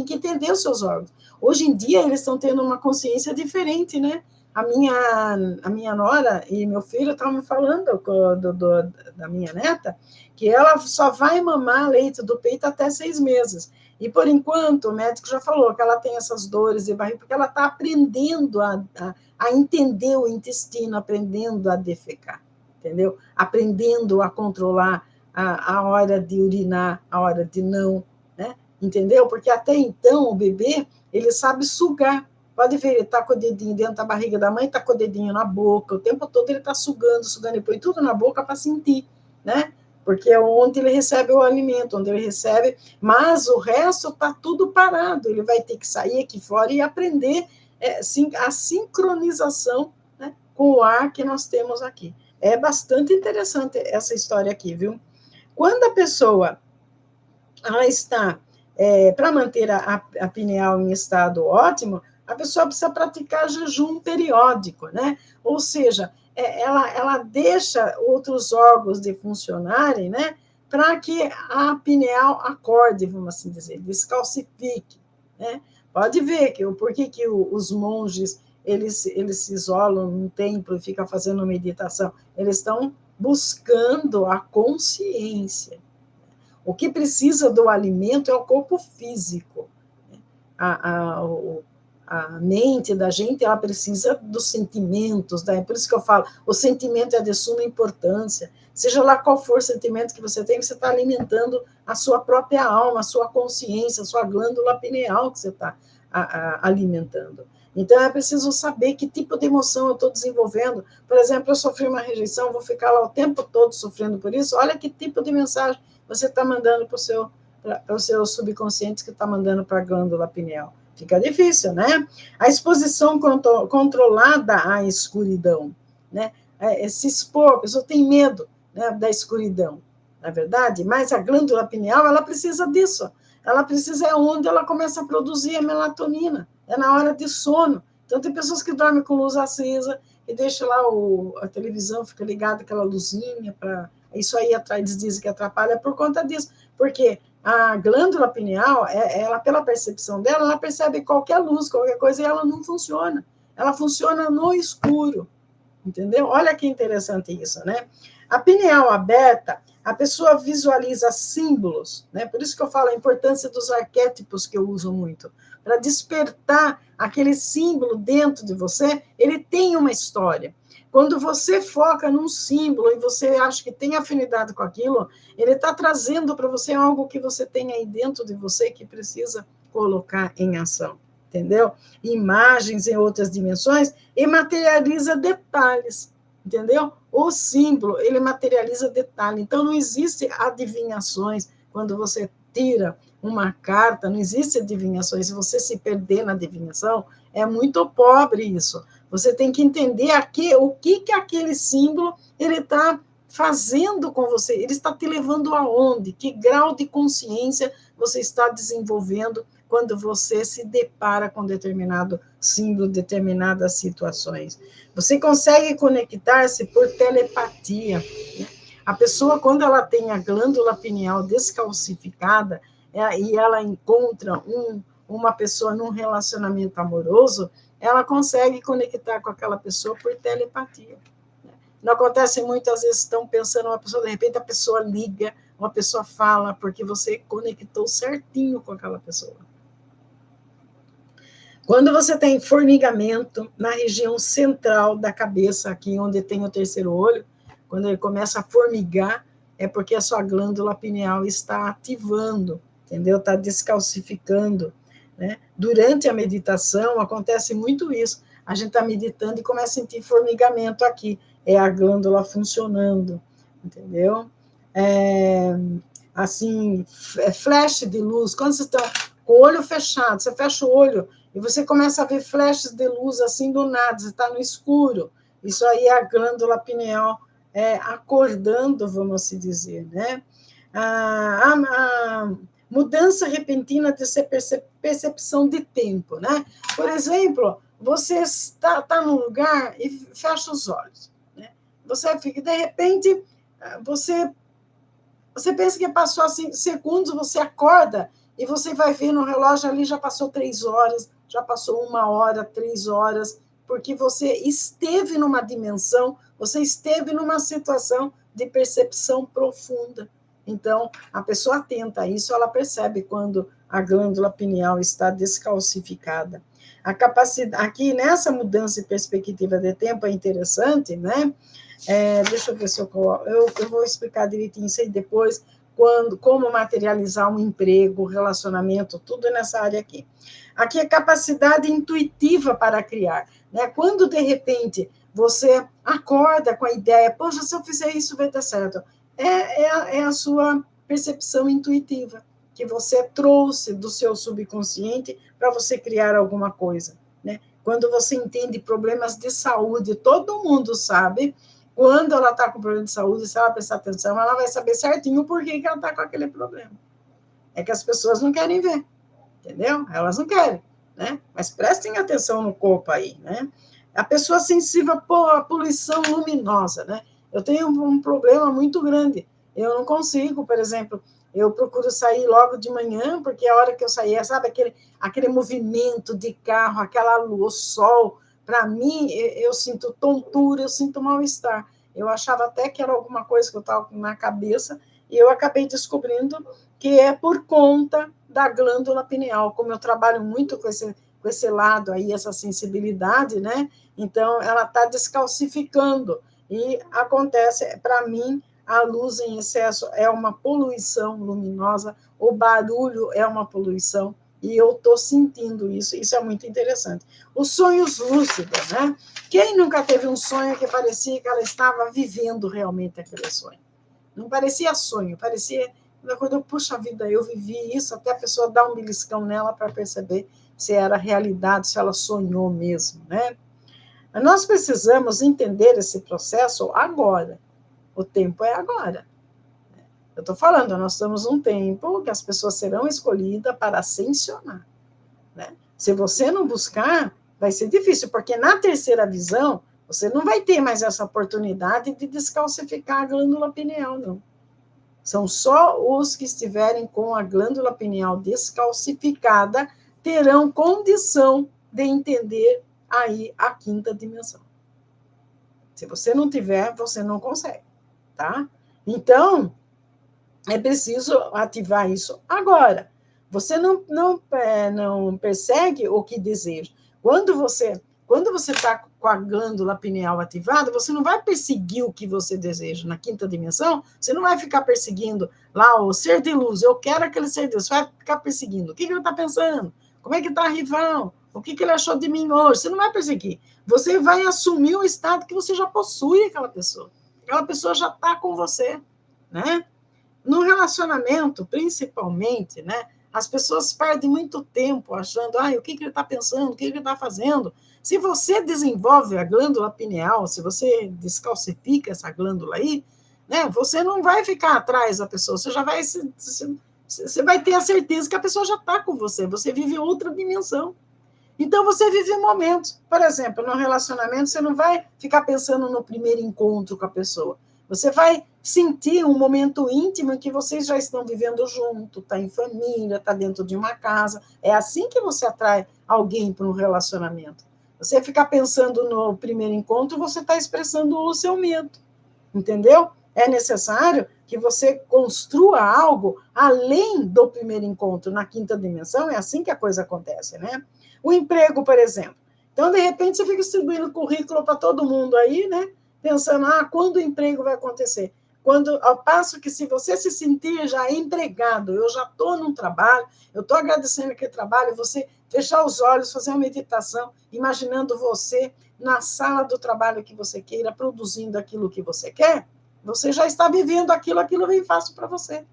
A: que entender os seus órgãos. Hoje em dia, eles estão tendo uma consciência diferente, né? A minha nora e meu filho estavam me falando da minha neta, que ela só vai mamar leite do peito até 6 meses. E, por enquanto, o médico já falou que ela tem essas dores de barriga, porque ela está aprendendo a entender o intestino, aprendendo a defecar, entendeu? Aprendendo a controlar a hora de urinar, a hora de não, né? Entendeu? Porque até então o bebê, ele sabe sugar. Pode ver, ele está com o dedinho dentro da barriga da mãe, está com o dedinho na boca, o tempo todo ele está sugando, e põe tudo na boca para sentir, né? Porque é onde ele recebe o alimento, onde ele recebe, mas o resto está tudo parado, ele vai ter que sair aqui fora e aprender a sincronização, né, com o ar que nós temos aqui. É bastante interessante essa história aqui, viu? Quando a pessoa ela está para manter a pineal em estado ótimo, a pessoa precisa praticar jejum periódico, né? Ou seja, ela deixa outros órgãos de funcionarem, né? Para que a pineal acorde, vamos assim dizer, descalcifique, né? Pode ver por que os monges eles se isolam num templo e ficam fazendo meditação. Eles estão buscando a consciência. O que precisa do alimento é o corpo físico. a mente da gente, ela precisa dos sentimentos, né? Por isso que eu falo, o sentimento é de suma importância. Seja lá qual for o sentimento que você tem, você está alimentando a sua própria alma, a sua consciência, a sua glândula pineal que você está alimentando. Então, é preciso saber que tipo de emoção eu estou desenvolvendo. Por exemplo, eu sofri uma rejeição, vou ficar lá o tempo todo sofrendo por isso. Olha que tipo de mensagem você está mandando para o seu subconsciente, que está mandando para a glândula pineal. Fica difícil, né? A exposição controlada à escuridão, né? Se expor, a pessoa tem medo, né, da escuridão, na verdade, mas a glândula pineal, ela precisa disso. Ela precisa, é onde ela começa a produzir a melatonina, é na hora de sono. Então, tem pessoas que dormem com luz acesa e deixam lá a televisão, fica ligada aquela luzinha, para isso aí eles dizem que atrapalha por conta disso, porque a glândula pineal, ela, pela percepção dela, ela percebe qualquer luz, qualquer coisa, e ela não funciona. Ela funciona no escuro, entendeu? Olha que interessante isso, né? A pineal aberta, a pessoa visualiza símbolos, né? Por isso que eu falo a importância dos arquétipos, que eu uso muito, para despertar aquele símbolo dentro de você, ele tem uma história. Quando você foca num símbolo e você acha que tem afinidade com aquilo, ele está trazendo para você algo que você tem aí dentro de você que precisa colocar em ação, entendeu? Imagens em outras dimensões e materializa detalhes, entendeu? O símbolo, ele materializa detalhe. Então, não existe adivinhações quando você tira uma carta, não existe adivinhações. Se você se perder na adivinhação, é muito pobre isso. Você tem que entender o que aquele símbolo ele está fazendo com você, ele está te levando aonde, que grau de consciência você está desenvolvendo quando você se depara com determinado símbolo, determinadas situações. Você consegue conectar-se por telepatia, né? A pessoa, quando ela tem a glândula pineal descalcificada, e ela encontra uma pessoa num relacionamento amoroso, ela consegue conectar com aquela pessoa por telepatia. Não acontece muito, às vezes estão pensando uma pessoa, de repente a pessoa liga, uma pessoa fala, porque você conectou certinho com aquela pessoa. Quando você tem formigamento na região central da cabeça, aqui onde tem o terceiro olho, quando ele começa a formigar, é porque a sua glândula pineal está ativando, entendeu? Está descalcificando, né? Durante a meditação, acontece muito isso. A gente está meditando e começa a sentir formigamento aqui. É a glândula funcionando, entendeu? Assim, flash de luz. Quando você está com o olho fechado, você fecha o olho e você começa a ver flashes de luz assim do nada, você está no escuro. Isso aí é a glândula pineal acordando, vamos assim dizer, né? A mudança repentina de percepção de tempo, né? Por exemplo, você está num lugar e fecha os olhos, né? Você fica, de repente, você pensa que passou assim, segundos, você acorda e você vai ver no relógio ali, já passou 3 horas, já passou 1 hora, 3 horas, porque você esteve numa dimensão, você esteve numa situação de percepção profunda. Então, a pessoa atenta a isso, ela percebe quando a glândula pineal está descalcificada. A capacidade, aqui nessa mudança de perspectiva de tempo é interessante, né? Deixa eu ver se eu vou explicar direitinho isso aí depois, como materializar um emprego, relacionamento, tudo nessa área aqui. Aqui é capacidade intuitiva para criar, né? Quando, de repente, você acorda com a ideia, poxa, se eu fizer isso vai dar certo, é a sua percepção intuitiva, que você trouxe do seu subconsciente para você criar alguma coisa, né? Quando você entende problemas de saúde, todo mundo sabe. Quando ela está com problema de saúde, se ela prestar atenção, ela vai saber certinho o porquê que ela está com aquele problema. É que as pessoas não querem ver, entendeu? Elas não querem, né? Mas prestem atenção no corpo aí, né? A pessoa sensível à poluição luminosa, né? Eu tenho um problema muito grande. Eu não consigo, por exemplo, eu procuro sair logo de manhã, porque a hora que eu sair, sabe, aquele movimento de carro, aquela luz, o sol, para mim, eu sinto tontura, eu sinto mal-estar. Eu achava até que era alguma coisa que eu estava na cabeça, e eu acabei descobrindo que é por conta da glândula pineal. Como eu trabalho muito com com esse lado aí, essa sensibilidade, né? Então, ela está descalcificando. E acontece, para mim, a luz em excesso é uma poluição luminosa, o barulho é uma poluição, e eu estou sentindo isso é muito interessante. Os sonhos lúcidos, né? Quem nunca teve um sonho que parecia que ela estava vivendo realmente aquele sonho? Não parecia sonho, parecia... Quando eu, puxa vida, eu vivi isso, até a pessoa dar um beliscão nela para perceber se era realidade, se ela sonhou mesmo, né? Mas nós precisamos entender esse processo agora. O tempo é agora. Eu estou falando, nós estamos num tempo que as pessoas serão escolhidas para ascensionar, né? Se você não buscar, vai ser difícil, porque na terceira visão, você não vai ter mais essa oportunidade de descalcificar a glândula pineal, não. São só os que estiverem com a glândula pineal descalcificada terão condição de entender aí a quinta dimensão. Se você não tiver, você não consegue, tá? Então, é preciso ativar isso agora. Você não persegue o que deseja. Quando você está com a glândula pineal ativada, você não vai perseguir o que você deseja. Na quinta dimensão, você não vai ficar perseguindo lá o ser de luz. Eu quero aquele ser de luz. Você vai ficar perseguindo. O que ele está pensando? Como é que está a rival? O que ele achou de mim hoje? Você não vai perseguir. Você vai assumir o estado que você já possui aquela pessoa. Aquela pessoa já está com você, né? No relacionamento, principalmente, né? As pessoas perdem muito tempo achando, o que ele está pensando, o que ele está fazendo. Se você desenvolve a glândula pineal, se você descalcifica essa glândula aí, né, você não vai ficar atrás da pessoa, você já vai, você vai ter a certeza que a pessoa já está com você vive outra dimensão. Então, você vive momentos. Por exemplo, no relacionamento, você não vai ficar pensando no primeiro encontro com a pessoa. Você vai sentir um momento íntimo em que vocês já estão vivendo junto, está em família, está dentro de uma casa. É assim que você atrai alguém para um relacionamento. Você ficar pensando no primeiro encontro, você está expressando o seu medo. Entendeu? É necessário que você construa algo além do primeiro encontro na quinta dimensão. É assim que a coisa acontece, né? O emprego, por exemplo. Então, de repente, você fica distribuindo currículo para todo mundo aí, né? Pensando, quando o emprego vai acontecer? Ao passo que, se você se sentir já empregado, eu já estou num trabalho, eu estou agradecendo aquele trabalho, você fechar os olhos, fazer uma meditação, imaginando você na sala do trabalho que você queira, produzindo aquilo que você quer, você já está vivendo aquilo vem fácil para você.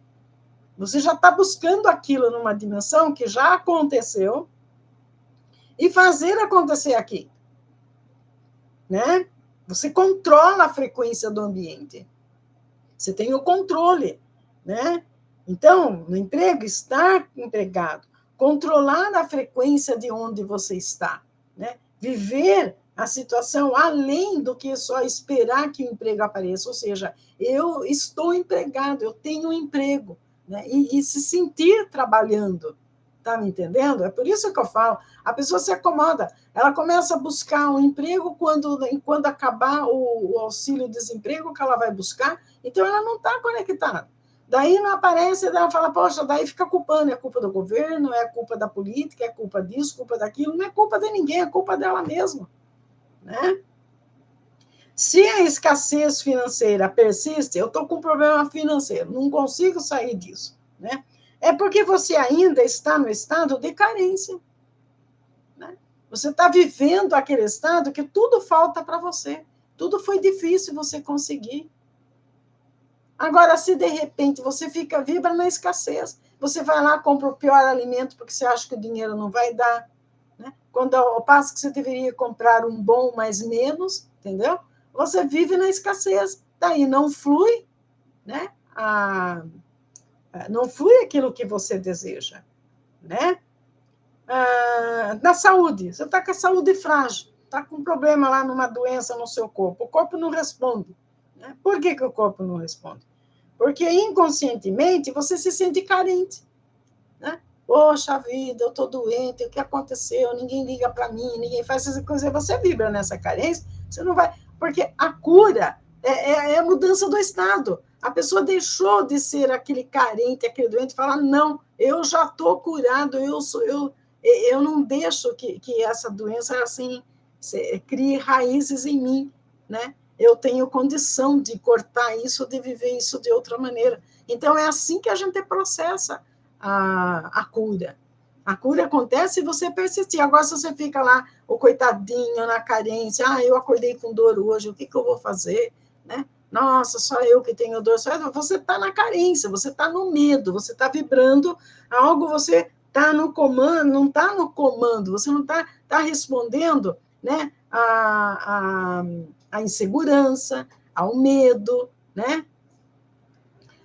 A: Você já está buscando aquilo numa dimensão que já aconteceu, e fazer acontecer aqui, né? Você controla a frequência do ambiente. Você tem o controle, né? Então, no emprego, estar empregado, controlar a frequência de onde você está, né? Viver a situação além do que só esperar que o emprego apareça, ou seja, eu estou empregado, eu tenho um emprego, né? E se sentir trabalhando. Está me entendendo? É por isso que eu falo. A pessoa se acomoda. Ela começa a buscar um emprego quando acabar o auxílio-desemprego que ela vai buscar. Então, ela não está conectada. Daí não aparece, ela fala, poxa, daí fica culpando. É culpa do governo, é culpa da política, é culpa disso, culpa daquilo. Não é culpa de ninguém, é culpa dela mesma, né? Se a escassez financeira persiste, eu estou com um problema financeiro, não consigo sair disso, né? É porque você ainda está no estado de carência, né? Você está vivendo aquele estado que tudo falta para você, tudo foi difícil você conseguir. Agora, se de repente você vibra na escassez, você vai lá, compra o pior alimento porque você acha que o dinheiro não vai dar, né? Quando ao passo que você deveria comprar um bom, mas menos, entendeu? Você vive na escassez, daí não flui, né? Não flui aquilo que você deseja, né? Na saúde, você está com a saúde frágil, está com um problema lá numa doença no seu corpo, o corpo não responde, né? Por que o corpo não responde? Porque inconscientemente você se sente carente, né? Poxa vida, eu estou doente, o que aconteceu? Ninguém liga para mim, ninguém faz essa coisa, você vibra nessa carência, você não vai, porque a cura é a mudança do estado. A pessoa deixou de ser aquele carente, aquele doente, e fala, não, eu já estou curado, Eu não deixo que essa doença, assim, crie raízes em mim, né? Eu tenho condição de cortar isso, de viver isso de outra maneira. Então, é assim que a gente processa a cura. A cura acontece se você persistir. Agora, se você fica lá, o coitadinho, na carência, eu acordei com dor hoje, o que eu vou fazer? Né? Nossa, só eu que tenho dor. Você está na carência, você está no medo, você está vibrando algo, você está no comando, não está no comando, você não está respondendo, né, a insegurança, ao medo, né?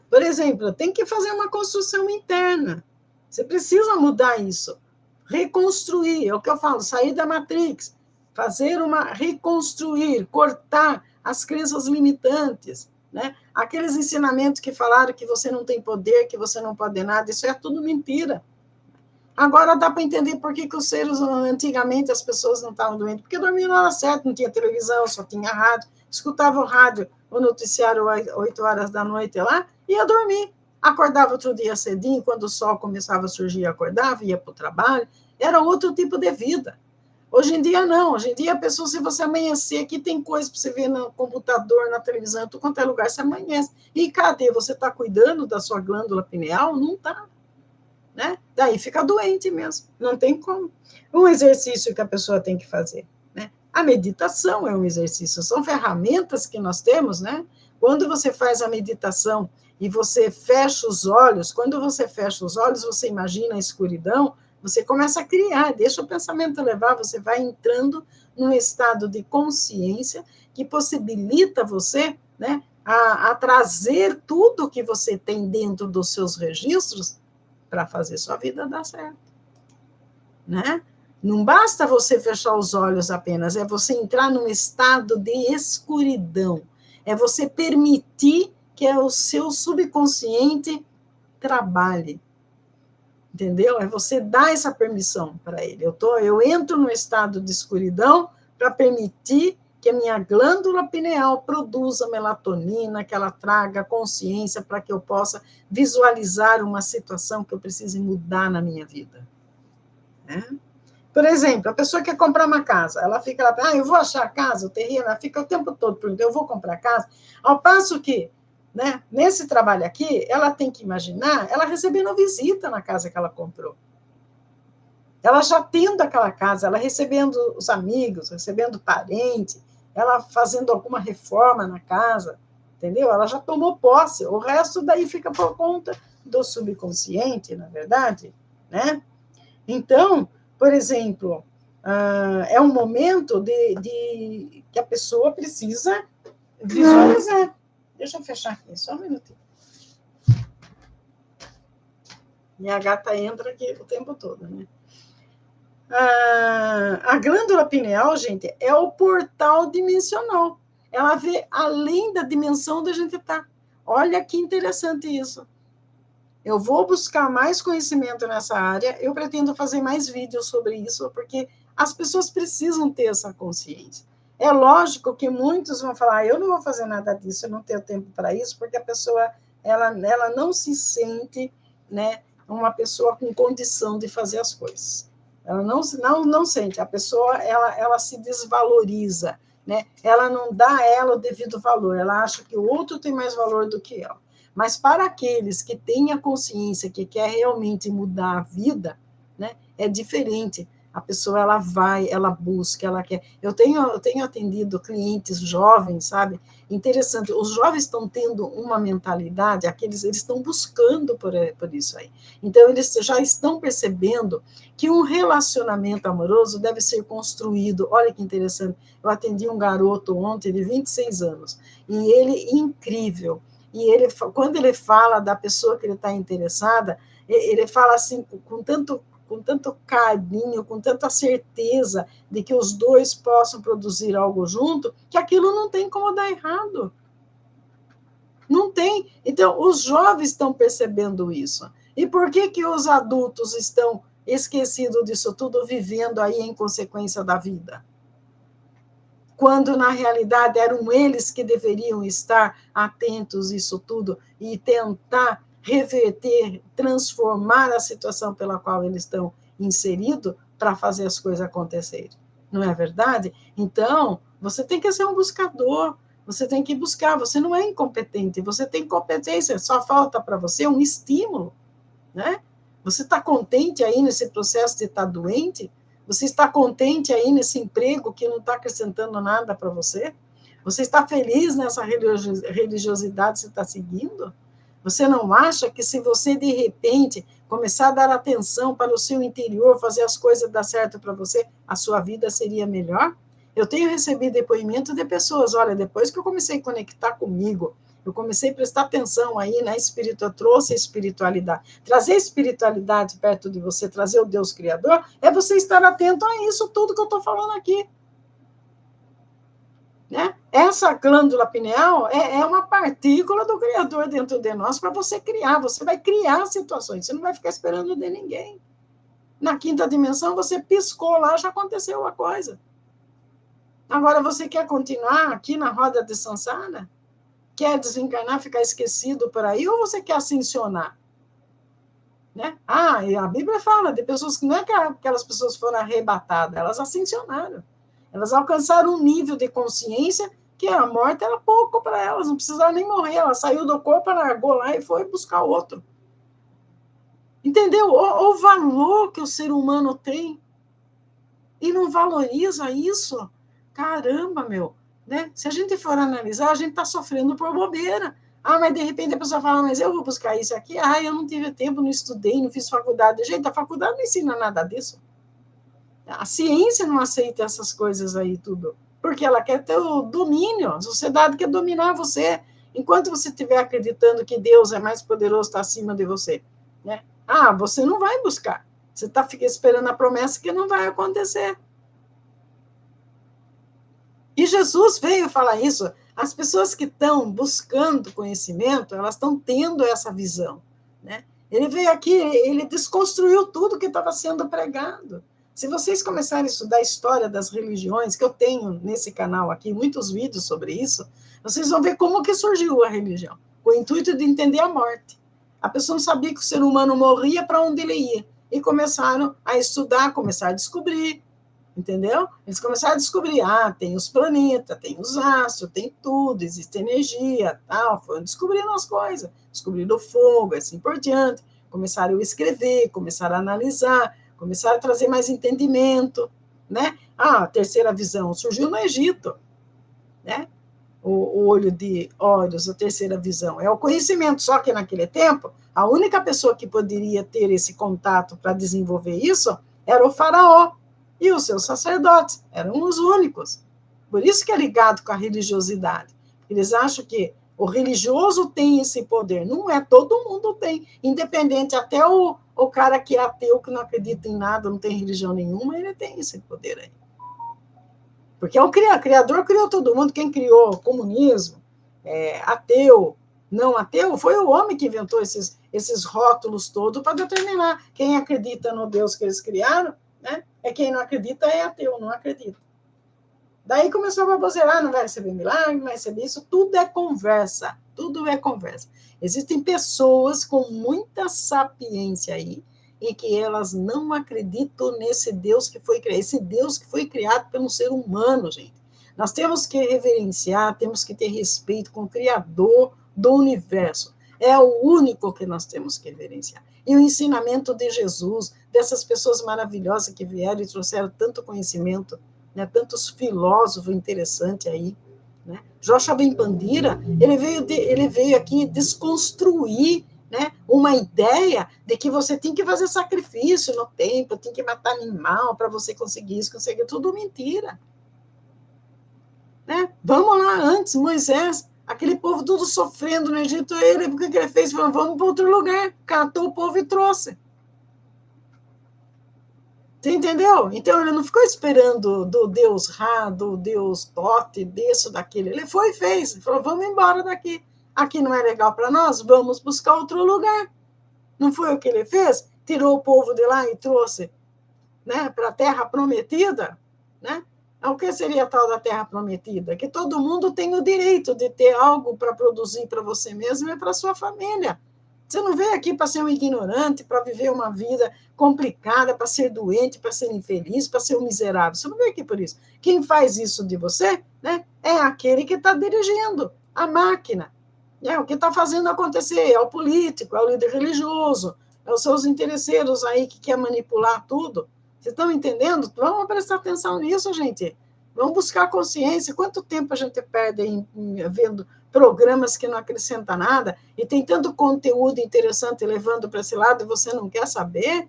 A: Por exemplo, tem que fazer uma construção interna. Você precisa mudar isso. Reconstruir, é o que eu falo, sair da Matrix, reconstruir, cortar as crenças limitantes, né? Aqueles ensinamentos que falaram que você não tem poder, que você não pode nada, isso é tudo mentira. Agora dá para entender por que os seres, antigamente, as pessoas não estavam doentes, porque dormiam na hora certa, não tinha televisão, só tinha rádio, escutava o rádio, o noticiário 8 horas da noite lá, ia dormir. Acordava outro dia cedinho, quando o sol começava a surgir, acordava, ia para o trabalho, era outro tipo de vida. Hoje em dia, não. Hoje em dia, a pessoa, se você amanhecer, aqui tem coisa para você ver no computador, na televisão, tudo quanto é lugar, você amanhece. E cadê? Você está cuidando da sua glândula pineal? Não está. Né? Daí fica doente mesmo, não tem como. Um exercício que a pessoa tem que fazer, né? A meditação é um exercício, são ferramentas que nós temos, né? Quando você faz a meditação e você fecha os olhos, quando você fecha os olhos, você imagina a escuridão, você começa a criar, deixa o pensamento levar, você vai entrando num estado de consciência que possibilita você, né, a trazer tudo que você tem dentro dos seus registros para fazer sua vida dar certo, né? Não basta você fechar os olhos apenas, é você entrar num estado de escuridão, é você permitir que o seu subconsciente trabalhe, entendeu? É você dar essa permissão para ele. Eu entro no estado de escuridão para permitir que a minha glândula pineal produza melatonina, que ela traga consciência para que eu possa visualizar uma situação que eu precise mudar na minha vida. Né? Por exemplo, a pessoa quer comprar uma casa, ela fica lá, eu vou achar a casa, o terreno, ela fica o tempo todo perguntando, eu vou comprar casa, ao passo que, né, nesse trabalho aqui, ela tem que imaginar ela recebendo visita na casa que ela comprou. Ela já tendo aquela casa, ela recebendo os amigos, recebendo parente, ela fazendo alguma reforma na casa, entendeu? Ela já tomou posse, o resto daí fica por conta do subconsciente, na verdade, né? Então, por exemplo, é um momento que a pessoa precisa visualizar. Deixa eu fechar aqui, só um minutinho. Minha gata entra aqui o tempo todo, né? A glândula pineal, gente, é o portal dimensional. Ela vê além da dimensão onde a gente está. Olha que interessante isso. Eu vou buscar mais conhecimento nessa área, eu pretendo fazer mais vídeos sobre isso, porque as pessoas precisam ter essa consciência. É lógico que muitos vão falar, eu não vou fazer nada disso, eu não tenho tempo para isso, porque a pessoa ela não se sente, né, uma pessoa com condição de fazer as coisas. Ela não sente, a pessoa ela se desvaloriza, né? Ela não dá a ela o devido valor, ela acha que o outro tem mais valor do que ela. Mas para aqueles que têm a consciência que quer realmente mudar a vida, né, é diferente. A pessoa ela vai, ela busca, ela quer. Eu tenho atendido clientes jovens, sabe? Interessante. Os jovens estão tendo uma mentalidade, eles estão buscando por isso aí. Então eles já estão percebendo que um relacionamento amoroso deve ser construído. Olha que interessante. Eu atendi um garoto ontem de 26 anos e ele incrível. E ele, quando ele fala da pessoa que ele está interessada, ele fala assim, com tanto carinho, com tanta certeza de que os dois possam produzir algo junto, que aquilo não tem como dar errado. Não tem. Então, os jovens estão percebendo isso. E por que os adultos estão esquecidos disso tudo, vivendo aí em consequência da vida? Quando, na realidade, eram eles que deveriam estar atentos a isso tudo e tentar reverter, transformar a situação pela qual eles estão inserido para fazer as coisas acontecerem. Não é verdade? Então, você tem que ser um buscador, você tem que buscar, você não é incompetente, você tem competência, só falta para você um estímulo, né? Você está contente aí nesse processo de estar doente? Você está contente aí nesse emprego que não está acrescentando nada para você? Você está feliz nessa religiosidade que você está seguindo? Você não acha que se você, de repente, começar a dar atenção para o seu interior, fazer as coisas dar certo para você, a sua vida seria melhor? Eu tenho recebido depoimento de pessoas, olha, depois que eu comecei a conectar comigo, eu comecei a prestar atenção aí na espiritualidade, trouxe a espiritualidade. Trazer a espiritualidade perto de você, trazer o Deus Criador, é você estar atento a isso tudo que eu estou falando aqui. Né? Essa glândula pineal é uma partícula do Criador dentro de nós para você criar. Você vai criar situações, você não vai ficar esperando de ninguém. Na quinta dimensão, você piscou lá, já aconteceu a coisa. Agora, você quer continuar aqui na roda de Sansara? Quer desencarnar, ficar esquecido por aí, ou você quer ascensionar? Né? E a Bíblia fala de pessoas que não é que aquelas pessoas foram arrebatadas, elas ascensionaram. Elas alcançaram um nível de consciência que a morte era pouco para elas, não precisava nem morrer. Ela saiu do corpo, largou lá e foi buscar outro. Entendeu? O valor que o ser humano tem e não valoriza isso. Caramba, meu. Né? Se a gente for analisar, a gente está sofrendo por bobeira. Mas de repente a pessoa fala, mas eu vou buscar isso aqui. Eu não tive tempo, não estudei, não fiz faculdade. Gente, a faculdade não ensina nada disso. A ciência não aceita essas coisas aí tudo, porque ela quer ter o domínio, a sociedade quer dominar você, enquanto você estiver acreditando que Deus é mais poderoso, está acima de você, né? Você não vai buscar, você está esperando a promessa que não vai acontecer. E Jesus veio falar isso, as pessoas que estão buscando conhecimento, elas estão tendo essa visão, né? Ele veio aqui, ele desconstruiu tudo que estava sendo pregado. Se vocês começarem a estudar a história das religiões, que eu tenho nesse canal aqui, muitos vídeos sobre isso, vocês vão ver como que surgiu a religião, com o intuito de entender a morte. A pessoa não sabia que o ser humano morria, para onde ele ia. E começaram a estudar, começaram a descobrir, entendeu? Eles começaram a descobrir, tem os planetas, tem os astros, tem tudo, existe energia, tal, foram descobrindo as coisas, descobriram o fogo, assim por diante, começaram a escrever, começaram a analisar, começaram a trazer mais entendimento, né? A terceira visão surgiu no Egito, né? O olho de Horus, a terceira visão, é o conhecimento, só que naquele tempo, a única pessoa que poderia ter esse contato para desenvolver isso era o faraó, e os seus sacerdotes eram os únicos. Por isso que é ligado com a religiosidade. Eles acham que o religioso tem esse poder. Não é, todo mundo tem. Independente, até o cara que é ateu, que não acredita em nada, não tem religião nenhuma, ele tem esse poder aí. Porque o Criador criou todo mundo. Quem criou o comunismo, ateu, não ateu, foi o homem que inventou esses rótulos todos para determinar quem acredita no Deus que eles criaram, né? Quem não acredita é ateu, não acredita. Daí começou a babosear, não vai receber milagre, não vai receber isso, tudo é conversa, tudo é conversa. Existem pessoas com muita sapiência aí, e que elas não acreditam nesse Deus que foi criado, esse Deus que foi criado pelo ser humano, gente. Nós temos que reverenciar, temos que ter respeito com o Criador do universo. É o único que nós temos que reverenciar. E o ensinamento de Jesus, dessas pessoas maravilhosas que vieram e trouxeram tanto conhecimento, né, tantos filósofos interessantes aí, né? Joshua Ben Pandira, ele veio aqui desconstruir, né, uma ideia de que você tem que fazer sacrifício no templo, tem que matar animal para você conseguir isso, conseguir tudo mentira. Né? Vamos lá, antes, Moisés, aquele povo todo sofrendo no Egito, o que ele fez? Falou, vamos para outro lugar, catou o povo e trouxe. Você entendeu? Então, ele não ficou esperando do Deus Ra, do Deus Tote, disso, daquele. Ele foi e fez. Ele falou, vamos embora daqui. Aqui não é legal para nós, vamos buscar outro lugar. Não foi o que ele fez? Tirou o povo de lá e trouxe, né, para a terra prometida, né? O que seria a tal da terra prometida? Que todo mundo tem o direito de ter algo para produzir para você mesmo e para sua família. Você não veio aqui para ser um ignorante, para viver uma vida complicada, para ser doente, para ser infeliz, para ser um miserável. Você não veio aqui por isso. Quem faz isso de você, né, é aquele que está dirigindo a máquina. É o que está fazendo acontecer, é o político, é o líder religioso, é os seus interesseiros aí que quer manipular tudo. Vocês estão entendendo? Vamos prestar atenção nisso, gente. Vamos buscar consciência. Quanto tempo a gente perde vendo programas que não acrescentam nada e tem tanto conteúdo interessante levando para esse lado e você não quer saber?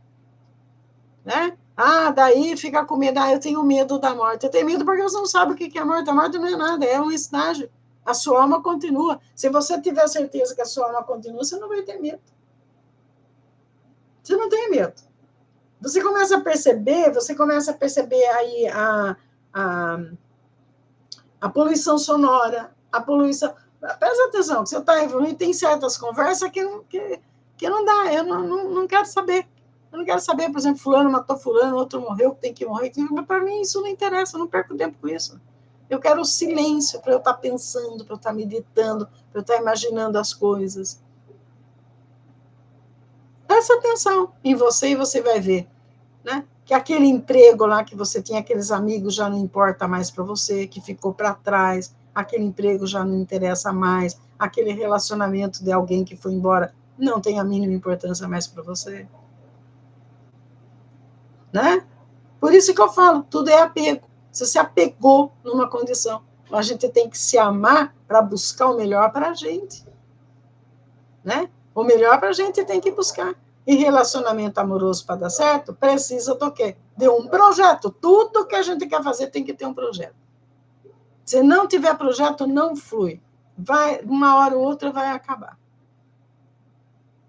A: Né? Ah, daí fica com medo. Ah, eu tenho medo da morte. Eu tenho medo porque você não sabe o que é a morte. A morte não é nada, é um estágio. A sua alma continua. Se você tiver certeza que a sua alma continua, você não vai ter medo. Você não tem medo. Você começa a perceber aí a poluição sonora, a poluição. Presta atenção, que você está evoluindo, tem certas conversas que não dá, eu não quero saber. Eu não quero saber, por exemplo, fulano matou fulano, outro morreu, tem que morrer. Para mim isso não interessa, eu não perco tempo com isso. Eu quero o silêncio para eu estar pensando, para eu estar meditando, para eu estar imaginando as coisas. Presta atenção em você e você vai ver, né? Que aquele emprego lá que você tinha, aqueles amigos já não importa mais para você, que ficou para trás, aquele emprego já não interessa mais, aquele relacionamento de alguém que foi embora não tem a mínima importância mais para você. Né? Por isso que eu falo, tudo é apego. Você se apegou numa condição. A gente tem que se amar para buscar o melhor para a gente. Né? O melhor para a gente tem que buscar. E relacionamento amoroso para dar certo, precisa do quê? De um projeto. Tudo que a gente quer fazer tem que ter um projeto. Se não tiver projeto, não flui. Vai, uma hora ou outra vai acabar.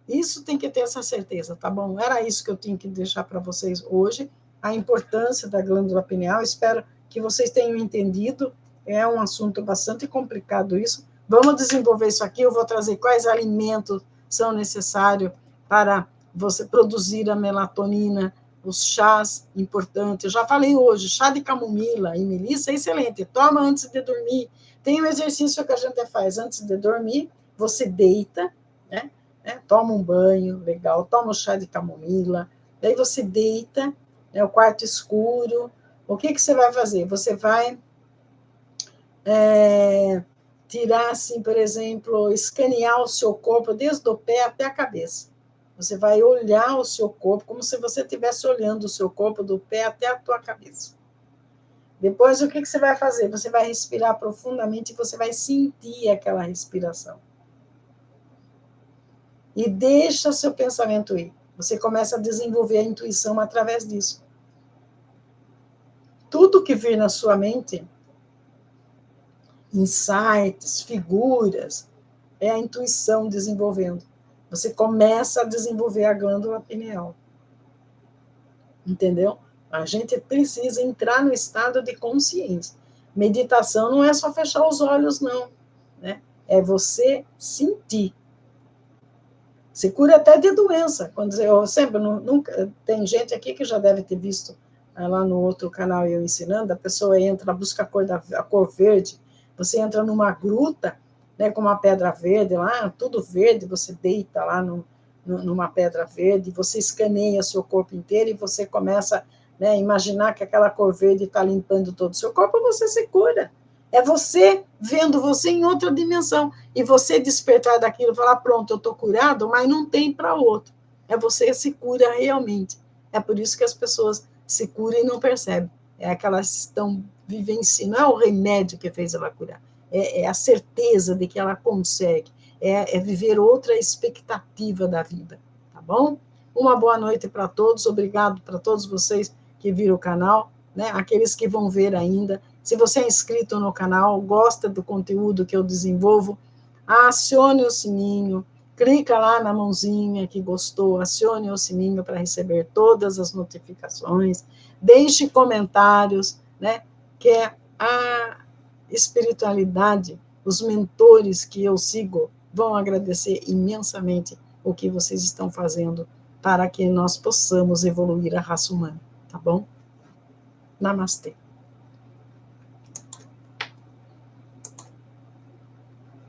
A: Isso tem que ter essa certeza, tá bom? Era isso que eu tinha que deixar para vocês hoje, a importância da glândula pineal. Espero que vocês tenham entendido. É um assunto bastante complicado isso. Vamos desenvolver isso aqui. Eu vou trazer quais alimentos são necessários para você produzir a melatonina, os chás importantes. Eu já falei hoje, chá de camomila e melissa é excelente. Toma antes de dormir. Tem um exercício que a gente faz antes de dormir. Você deita, né? Toma um banho, legal, toma um chá de camomila, daí você deita, o quarto escuro. O que você vai fazer? Você vai tirar, assim, por exemplo, escanear o seu corpo desde o pé até a cabeça. Você vai olhar o seu corpo como se você estivesse olhando o seu corpo do pé até a tua cabeça. Depois, o que você vai fazer? Você vai respirar profundamente e você vai sentir aquela respiração. E deixa seu pensamento ir. Você começa a desenvolver a intuição através disso. Tudo que vir na sua mente, insights, figuras, é a intuição desenvolvendo. Você começa a desenvolver a glândula pineal. Entendeu? A gente precisa entrar no estado de consciência. Meditação não é só fechar os olhos, não. Né? É você sentir. Se cura até de doença. Quando eu sempre, nunca, tem gente aqui que já deve ter visto lá no outro canal eu ensinando, a pessoa entra, busca a cor verde, você entra numa gruta, né, com uma pedra verde lá, tudo verde, você deita lá numa pedra verde, você escaneia seu corpo inteiro e você começa, né, a imaginar que aquela cor verde está limpando todo o seu corpo, você se cura. É você vendo você em outra dimensão. E você despertar daquilo e falar, pronto, eu estou curado, mas não tem para outro. É você se cura realmente. É por isso que as pessoas se curam e não percebem. É que elas estão vivenciando, não é o remédio que fez ela curar. É a certeza de que ela consegue. É viver outra expectativa da vida. Tá bom? Uma boa noite para todos. Obrigado para todos vocês que viram o canal. Né? Aqueles que vão ver ainda. Se você é inscrito no canal, gosta do conteúdo que eu desenvolvo, acione o sininho, clica lá na mãozinha que gostou, acione o sininho para receber todas as notificações, deixe comentários, né? Que é a espiritualidade, os mentores que eu sigo vão agradecer imensamente o que vocês estão fazendo para que nós possamos evoluir a raça humana, tá bom? Namastê.